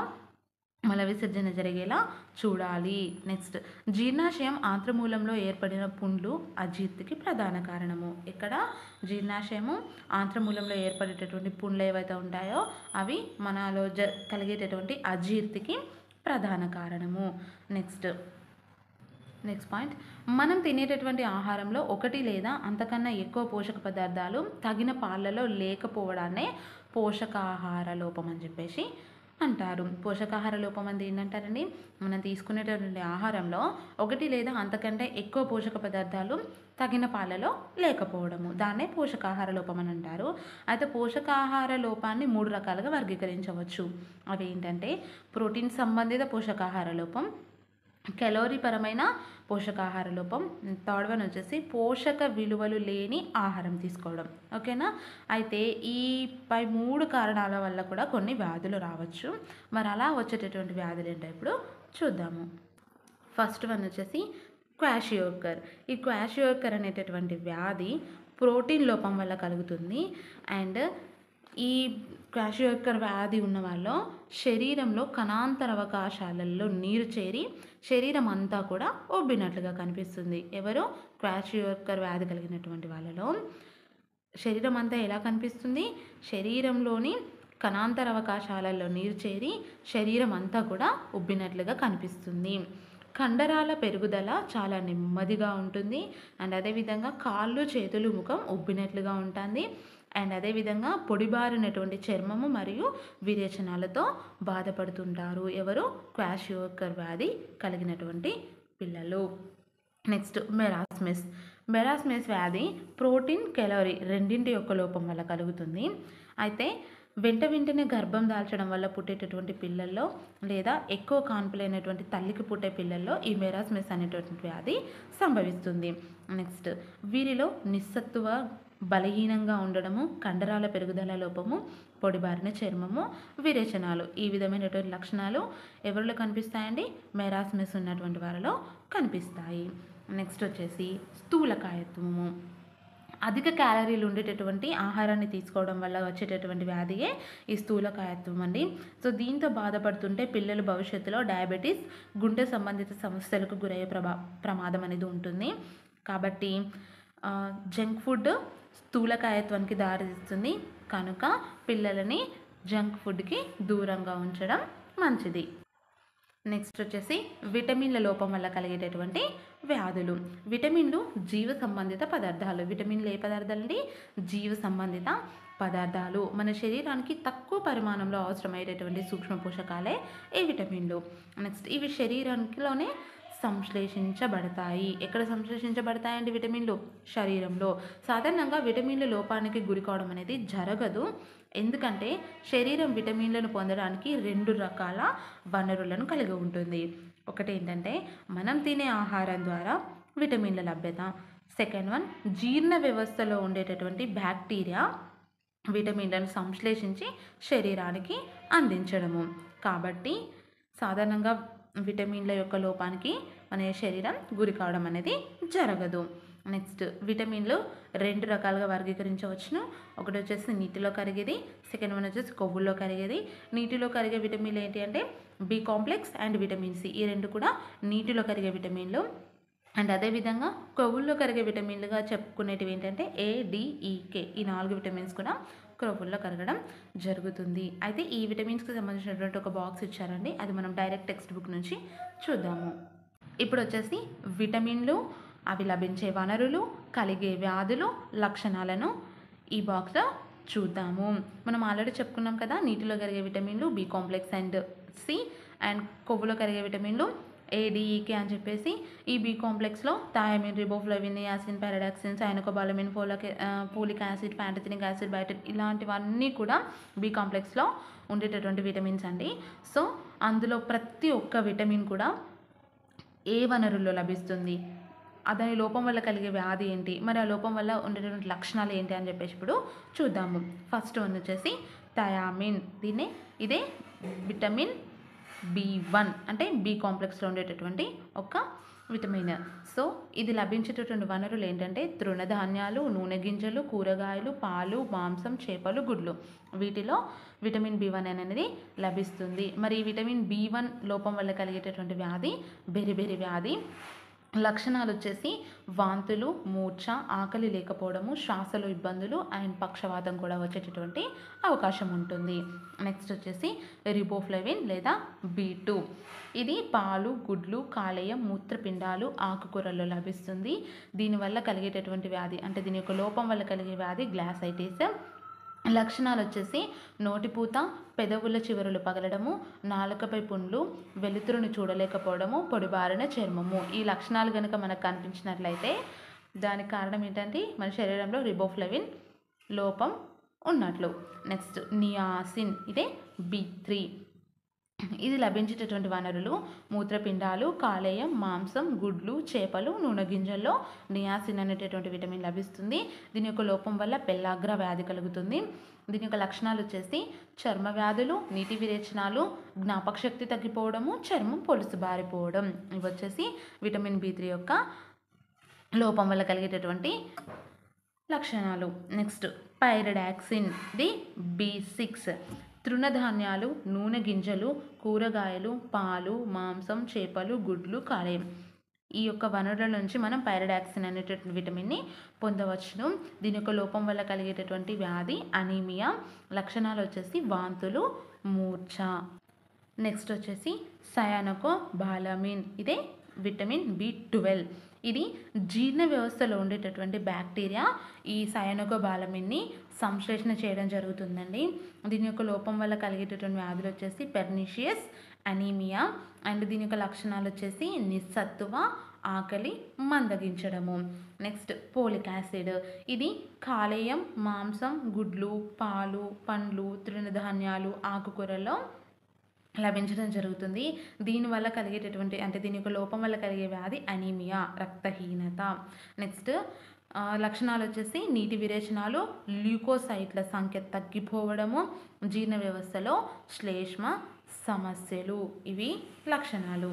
మల విసర్జన జరిగేలా చూడాలి. నెక్స్ట్ జీర్ణాశయం ఆంత్రమూలంలో ఏర్పడిన పుండ్లు అజీర్తికి ప్రధాన కారణము. ఇక్కడ జీర్ణాశయము ఆంత్రమూలంలో ఏర్పడేటటువంటి పుండ్లు ఏవైతే ఉంటాయో అవి మనలో కలిగేటటువంటి అజీర్తికి ప్రధాన కారణము. నెక్స్ట్ పాయింట్, మనం తినేటటువంటి ఆహారంలో ఒకటి లేదా అంతకన్నా ఎక్కువ పోషక పదార్థాలు తగిన పాలలో లేకపోవడాన్నే పోషకాహార లోపం అని చెప్పేసి అంటారు. పోషకాహార లోపం అంటే ఏంటంటారండి, మనం తీసుకునేటటువంటి ఆహారంలో ఒకటి లేదా అంతకంటే ఎక్కువ పోషక పదార్థాలు తగిన పాలలో లేకపోవడము, దాన్నే పోషకాహార లోపం అని అంటారు. అయితే పోషకాహార లోపాన్ని 3 రకాలుగా వర్గీకరించవచ్చు. అవి ఏంటంటే ప్రోటీన్ సంబంధిత పోషకాహార లోపం, కెలోరీ పరమైన పోషకాహార లోపం, థర్డ్ వన్ వచ్చేసి పోషక విలువలు లేని ఆహారం తీసుకోవడం. ఓకేనా? అయితే ఈ పై 3 కారణాల వల్ల కూడా కొన్ని వ్యాధులు రావచ్చు. మరి అలా వచ్చేటటువంటి వ్యాధులు ఏంటో ఇప్పుడు చూద్దాము. ఫస్ట్ వన్ వచ్చేసి క్వాషియోకర్. ఈ క్వాషియోకర్ అనేటటువంటి వ్యాధి ప్రోటీన్ లోపం వల్ల కలుగుతుంది. అండ్ ఈ క్వాషియోకర్ వ్యాధి ఉన్న వాళ్ళు శరీరంలో కణాంతర అవకాశాలలో నీరు చేరి శరీరం అంతా కూడా ఉబ్బినట్లుగా కనిపిస్తుంది. ఎవరు? క్వాషియోకర్ వ్యాధి కలిగినటువంటి వాళ్ళలో శరీరం అంతా ఎలా కనిపిస్తుంది? శరీరంలోని కణాంతర అవకాశాలలో నీరు చేరి శరీరం అంతా కూడా ఉబ్బినట్లుగా కనిపిస్తుంది. కండరాల పెరుగుదల చాలా నెమ్మదిగా ఉంటుంది. అండ్ అదేవిధంగా కాళ్ళు, చేతులు, ముఖం ఉబ్బినట్లుగా ఉంటుంది. అండ్ అదేవిధంగా పొడిబారినటువంటి చర్మము మరియు విరేచనాలతో బాధపడుతుంటారు. ఎవరు? క్వాషియోకర్ వ్యాధి కలిగినటువంటి పిల్లలు. Next marasmus. మెరాస్మస్ వ్యాధి ప్రోటీన్, కెలోరీ రెండింటి యొక్క లోపం వల్ల కలుగుతుంది. అయితే వెంటనే గర్భం దాల్చడం వల్ల పుట్టేటటువంటి పిల్లల్లో లేదా ఎక్కువ కాన్పులైనటువంటి తల్లికి పుట్టే పిల్లల్లో ఈ మెరాస్మస్ అనేటటువంటి వ్యాధి సంభవిస్తుంది. నెక్స్ట్ వీరిలో నిస్సత్తువ, బలహీనంగా ఉండడము, కండరాల పెరుగుదల లోపము, పొడిబారిన చర్మము, విరేచనాలు, ఈ విధమైనటువంటి లక్షణాలు ఎవరిలో కనిపిస్తాయండి? మెరాస్మస్ ఉన్నటువంటి వారిలో కనిపిస్తాయి. నెక్స్ట్ వచ్చేసి స్థూలకాయత్వము. అధిక క్యాలరీలు ఉండేటటువంటి ఆహారాన్ని తీసుకోవడం వల్ల వచ్చేటటువంటి వ్యాధియే ఈ స్థూలకాయత్వం అండి. సో దీంతో బాధపడుతుంటే పిల్లలు భవిష్యత్తులో డయాబెటీస్, గుండె సంబంధిత సమస్యలకు గురయ్యే ప్రమాదం అనేది ఉంటుంది. కాబట్టి జంక్ ఫుడ్ స్థూలకాయత్వానికి దారితీస్తుంది కనుక పిల్లలని జంక్ ఫుడ్కి దూరంగా ఉంచడం మంచిది. నెక్స్ట్ వచ్చేసి విటమిన్ల లోపం వల్ల కలిగేటటువంటి వ్యాధులు. విటమిన్లు జీవ సంబంధిత పదార్థాలు. విటమిన్లు ఏ పదార్థాలండి? జీవ సంబంధిత పదార్థాలు. మన శరీరానికి తక్కువ పరిమాణంలో అవసరమయ్యేటటువంటి సూక్ష్మ పోషకాలే ఈ విటమిన్లు. నెక్స్ట్ ఇవి శరీరంలోనే సంశ్లేషించబడతాయి. ఎక్కడ సంశ్లేషించబడతాయండి విటమిన్లు? శరీరంలో. సాధారణంగా విటమిన్ల లోపానికి గురి కావడం అనేది జరగదు. ఎందుకంటే శరీరం విటమిన్లను పొందడానికి 2 రకాల వనరులను కలిగి ఉంటుంది. ఒకటి ఏంటంటే మనం తినే ఆహారం ద్వారా విటమిన్ల లభ్యత. సెకండ్ వన్, జీర్ణ వ్యవస్థలో ఉండేటటువంటి బ్యాక్టీరియా విటమిన్లను సంశ్లేషించి శరీరానికి అందించడము. కాబట్టి సాధారణంగా విటమిన్ల యొక్క లోపానికి మన శరీరం గురి కావడం అనేది జరగదు. నెక్స్ట్ విటమిన్లు 2 రకాలుగా వర్గీకరించవచ్చును. ఒకటి వచ్చేసి నీటిలో కరిగేది, సెకండ్ వన్ వచ్చేసి కొవ్వుల్లో కరిగేది. నీటిలో కరిగే విటమిన్లు ఏంటి అంటే B complex and vitamin C. ఈ 2 కూడా నీటిలో కరిగే విటమిన్లు. అండ్ అదేవిధంగా కొవ్వుల్లో కరిగే విటమిన్లుగా చెప్పుకునేటివి ఏంటంటే ఏడిఈకే. ఈ 4 విటమిన్స్ కూడా కొవ్వుల్లో కరగడం జరుగుతుంది. అయితే ఈ విటమిన్స్కి సంబంధించినటువంటి ఒక బాక్స్ ఇచ్చారండి, అది మనం డైరెక్ట్ టెక్స్ట్ బుక్ నుంచి చూద్దాము. ఇప్పుడు వచ్చేసి విటమిన్లు, అవి లభించే వనరులు, కలిగే వ్యాధులు, లక్షణాలను ఈ బాక్స్లో చూద్దాము. మనం ఆల్రెడీ చెప్పుకున్నాం కదా, నీటిలో కరిగే విటమిన్లు B complex and C, and కొవ్వులో కరిగే విటమిన్లు ఏడిఈకే అని చెప్పేసి. ఈ బి కాంప్లెక్స్లో thiamine, riboflavin, niacin, pyridoxine, cyanocobalamin, folic acid, pantothenic acid, biotin ఇలాంటివన్నీ కూడా బి కాంప్లెక్స్లో ఉండేటటువంటి విటమిన్స్ అండి. సో అందులో ప్రతి ఒక్క విటమిన్ కూడా ఏ వనరుల్లో లభిస్తుంది, దాని లోపం వల్ల కలిగే వ్యాధి ఏంటి, మరి ఆ లోపం వల్ల ఉండేటువంటి లక్షణాలు ఏంటి అని చెప్పేసి ఇప్పుడు చూద్దాము. ఫస్ట్ వన్ వచ్చేసి థయామిన్. ఇదే విటమిన్ B1 అంటే బి కాంప్లెక్స్లో ఉండేటటువంటి ఒక విటమిన్. సో ఇది లభించేటటువంటి వనరులు ఏంటంటే తృణధాన్యాలు, నూనె గింజలు, కూరగాయలు, పాలు, మాంసం, చేపలు, గుడ్లు. వీటిలో విటమిన్ B1 అనేది లభిస్తుంది. మరి ఈ విటమిన్ B1 లోపం వల్ల కలిగేటటువంటి వ్యాధి బెరిబెరి వ్యాధి. లక్షణాలు వచ్చేసి వాంతులు, మూర్ఛ, ఆకలి లేకపోవడము, శ్వాసలో ఇబ్బందులు అండ్ పక్షవాతం కూడా వచ్చేటటువంటి అవకాశం ఉంటుంది. నెక్స్ట్ వచ్చేసి రిబోఫ్లవిన్ లేదా B2. ఇది పాలు, గుడ్లు, కాలేయం, మూత్రపిండాలు, ఆకుకూరల్లో లభిస్తుంది. దీనివల్ల కలిగేటటువంటి వ్యాధి అంటే దీని యొక్క లోపం వల్ల కలిగే వ్యాధి గ్లాసైటిస్. లక్షణాలు వచ్చేసి నోటిపూత, పెదవుల చివరలు పగలడము, నాలుకపై పుండ్లు, వెలుతురుని చూడలేకపోవడము, పొడిబారిన చర్మము. ఈ లక్షణాలు కనుక మనకు కనిపించినట్లయితే దానికి కారణం ఏంటంటే మన శరీరంలో రిబోఫ్లవిన్ లోపం ఉన్నట్లు. నెక్స్ట్ నియాసిన్, ఇదే B3. ఇది లభించేటటువంటి వనరులు మూత్రపిండాలు, కాలేయం, మాంసం, గుడ్లు, చేపలు, నూనె గింజల్లో నియాసిన్ అనేటటువంటి విటమిన్ లభిస్తుంది. దీని యొక్క లోపం వల్ల పెల్లాగ్ర వ్యాధి కలుగుతుంది. దీని యొక్క లక్షణాలు వచ్చేసి చర్మ వ్యాధులు, నీటి విరేచనాలు, జ్ఞాపక శక్తి తగ్గిపోవడము, చర్మం పొలుసు బారిపోవడం. ఇవి వచ్చేసి విటమిన్ B3 యొక్క లోపం వల్ల కలిగేటటువంటి లక్షణాలు. నెక్స్ట్ పైరడాక్సిన్, ఇది B6. తృణధాన్యాలు, నూనె గింజలు, కూరగాయలు, పాలు, మాంసం, చేపలు, గుడ్లు, కాలేయం. ఈ యొక్క వనరుల నుంచి మనం పైరడాక్సిన్ అనేటటువంటి విటమిన్ని పొందవచ్చును. దీని యొక్క లోపం వల్ల కలిగేటటువంటి వ్యాధి అనీమియా. లక్షణాలు వచ్చేసి వాంతులు, మూర్ఛ. నెక్స్ట్ వచ్చేసి సయానోకోబాలమిన్, ఇదే విటమిన్ B12. ఇది జీర్ణ వ్యవస్థలో ఉండేటటువంటి బ్యాక్టీరియా ఈ సయానోకోబాలమిన్ని సంశ్లేషణ చేయడం జరుగుతుందండి. దీని యొక్క లోపం వల్ల కలిగేటటువంటి వ్యాధులు వచ్చేసి పెర్నిషియస్, అనీమియా. అండ్ దీని యొక్క లక్షణాలు వచ్చేసి నిస్సత్తువ, ఆకలి, మందగించడము. Next folic acid. ఇది కాలేయం, మాంసం, గుడ్లు, పాలు, పండ్లు, తృణధాన్యాలు, ఆకుకూరల్లో లభించడం జరుగుతుంది. దీనివల్ల కలిగేటటువంటి అంటే దీని యొక్క లోపం వల్ల కలిగే వ్యాధి అనీమియా, రక్తహీనత. నెక్స్ట్ లక్షణాలు వచ్చేసి నీటి విరేచనాలు, ల్యూకోసైట్ల సంఖ్య తగ్గిపోవడము, జీర్ణ వ్యవస్థలో శ్లేష్మ సమస్యలు. ఇవి లక్షణాలు.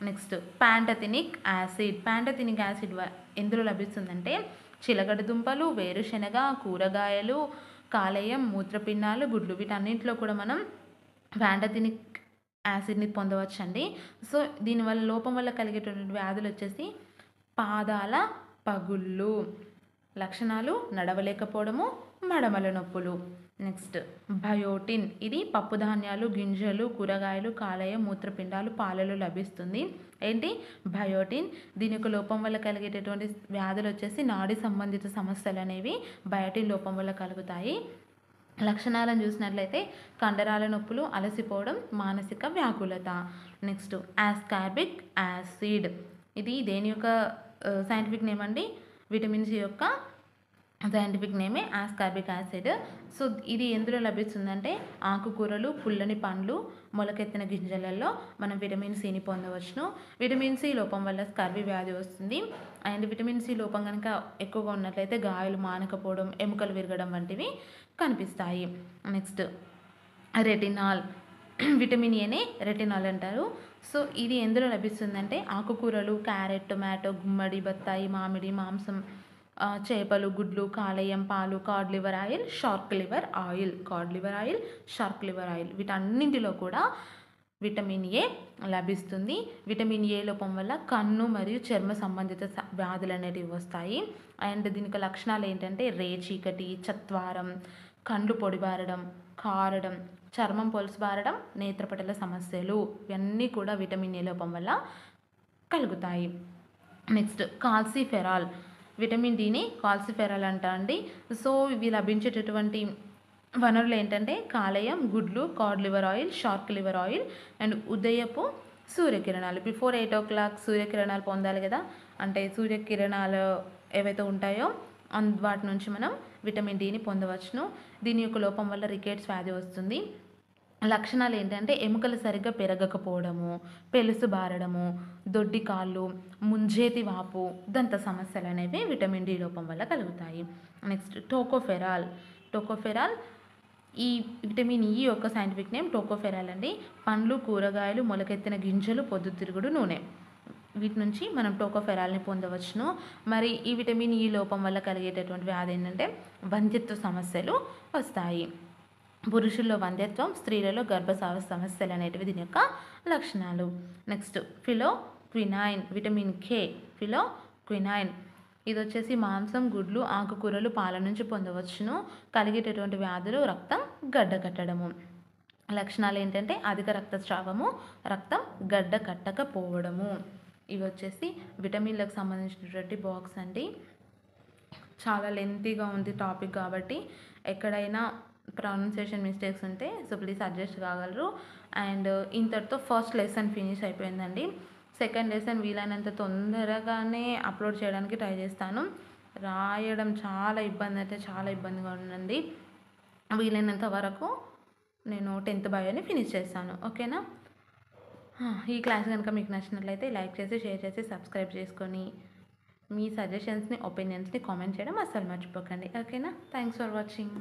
Next pantothenic acid. Pantothenic acid ఎందులో లభిస్తుందంటే చిలకడ దుంపలు, వేరుశెనగ, కూరగాయలు, కాలేయం, మూత్రపిండాలు, గుడ్లు వీటన్నింటిలో కూడా మనం ప్యాంటథెనిక్ యాసిడ్ని పొందవచ్చండి. సో దీనివల్ల లోపం వల్ల కలిగేటటువంటి వ్యాధులు వచ్చేసి పాదాల పగుళ్ళు. లక్షణాలు నడవలేకపోవడము, మడమల నొప్పులు. నెక్స్ట్ బయోటిన్, ఇది పప్పు ధాన్యాలు, గింజలు, కూరగాయలు, కాలేయం, మూత్రపిండాలు, పాలలో లభిస్తుంది. ఏంటి బయోటిన్. దీని యొక్క లోపం వల్ల కలిగేటటువంటి వ్యాధులు వచ్చేసి నాడీ సంబంధిత సమస్యలు అనేవి బయోటిన్ లోపం వల్ల కలుగుతాయి. లక్షణాలను చూసినట్లయితే కండరాల నొప్పులు, అలసిపోవడం, మానసిక వ్యాకులత. నెక్స్ట్ ఆస్కార్బిక్ యాసిడ్, ఇది దేని యొక్క సైంటిఫిక్ నేమ్ అండి? విటమిన్ సి యొక్క సైంటిఫిక్ నేమే ఆస్కార్బిక్ యాసిడ్. సో ఇది ఎందులో లభిస్తుందంటే ఆకుకూరలు, పుల్లని పండ్లు, మొలకెత్తిన గింజలలో మనం విటమిన్ సిని పొందవచ్చును. విటమిన్ సి లోపం వల్ల స్కర్వీ వ్యాధి వస్తుంది. అండ్ విటమిన్ సి లోపం కనుక ఎక్కువగా ఉన్నట్లయితే గాయాలు మానకపోవడం, ఎముకలు విరగడం వంటివి కనిపిస్తాయి. నెక్స్ట్ రెటినాల్, విటమిన్ ఏనే రెటినాల్ అంటారు. సో ఇది ఎందులో లభిస్తుందంటే ఆకుకూరలు, క్యారెట్, టొమాటో, గుమ్మడి, బత్తాయి, మామిడి, మాంసం, చేపలు, గుడ్లు, కాలేయం, పాలు, cod liver oil, shark liver oil, cod liver oil, shark liver oil వీటన్నింటిలో కూడా విటమిన్ ఏ లభిస్తుంది. విటమిన్ ఏ లోపం వల్ల కన్ను మరియు చర్మ సంబంధిత వ్యాధులు అనేటివి వస్తాయి. అండ్ దీనికి లక్షణాలు ఏంటంటే రేచీకటి, చత్వారం, కండ్లు పొడిబారడం, కారడం, చర్మం పొలుసుబారడం, నేత్రపటల సమస్యలు ఇవన్నీ కూడా విటమిన్ ఏ లోపం వల్ల కలుగుతాయి. నెక్స్ట్ కాల్సిఫెరాల్, విటమిన్ డిని కాల్సిఫెరాల్ అంటా అండి. సో ఇవి లభించేటటువంటి వనరులు ఏంటంటే కాలేయం, గుడ్లు, cod liver oil, shark liver oil and ఉదయపు సూర్యకిరణాలు. బిఫోర్ 8 o'clock సూర్యకిరణాలు పొందాలి కదా, అంటే సూర్యకిరణాలు ఏవైతే ఉంటాయో వాటి నుంచి మనం విటమిన్ డిని పొందవచ్చును. దీని యొక్క లోపం వల్ల రికెట్స్ వ్యాధి వస్తుంది. లక్షణాలు ఏంటంటే ఎముకలు సరిగ్గా పెరగకపోవడము, పెలుసు బారడము, దొడ్డి కాళ్ళు, ముంజేతి వాపు, దంత సమస్యలు అనేవి విటమిన్ డి లోపం వల్ల కలుగుతాయి. నెక్స్ట్ టోకోఫెరాల్, టోకోఫెరాల్ ఈ విటమిన్ ఈ యొక్క సైంటిఫిక్ నేమ్ టోకోఫెరాల్ అండి. పండ్లు, కూరగాయలు, మొలకెత్తిన గింజలు, పొద్దుతిరుగుడు నూనె వీటి నుంచి మనం టోకోఫెరాల్ని పొందవచ్చును. మరి ఈ విటమిన్ ఈ లోపం వల్ల కలిగేటటువంటి వ్యాధి ఏంటంటే వంధ్యత్వ సమస్యలు వస్తాయి. పురుషుల్లో వంధ్యత్వం, స్త్రీలలో గర్భస్రావ సమస్యలు అనేటివి దీని యొక్క లక్షణాలు. నెక్స్ట్ ఫిలోక్వినైన్, విటమిన్ కే, ఫిలోక్వినైన్ ఇది వచ్చేసి మాంసం, గుడ్లు, ఆకుకూరలు, పాల నుంచి పొందవచ్చును. కలిగేటటువంటి వ్యాధులు రక్తం గడ్డ కట్టడము. లక్షణాలు ఏంటంటే అధిక రక్తస్రావము, రక్తం గడ్డ కట్టకపోవడము. ఇవి వచ్చేసి విటమిన్లకు సంబంధించినటువంటి బాక్స్ అండి. చాలా లెంతీగా ఉంది టాపిక్ కాబట్టి ఎక్కడైనా ప్రొనౌన్సియేషన్ మిస్టేక్స్ ఉంటే సో ప్లీజ్ అడ్జస్ట్ కాగలరు. అండ్ ఇంతటితో ఫస్ట్ లెసన్ ఫినిష్ అయిపోయిందండి. సెకండ్ లెసన్ వీలైనంత తొందరగానే అప్లోడ్ చేయడానికి ట్రై చేస్తాను. రాయడం చాలా ఇబ్బందిగా ఉందండి. వీలైనంత వరకు నేను 10th బయోని ఫినిష్ చేస్తాను. ఓకేనా? ఈ క్లాస్ కనుక మీకు నచ్చినట్లయితే లైక్ చేసి, షేర్ చేసి, సబ్స్క్రైబ్ చేసుకొని మీ సజెషన్స్ని, ఒపీనియన్స్ని కామెంట్ చేయడం అస్సలు మర్చిపోకండి. ఓకేనా? Thanks for watching.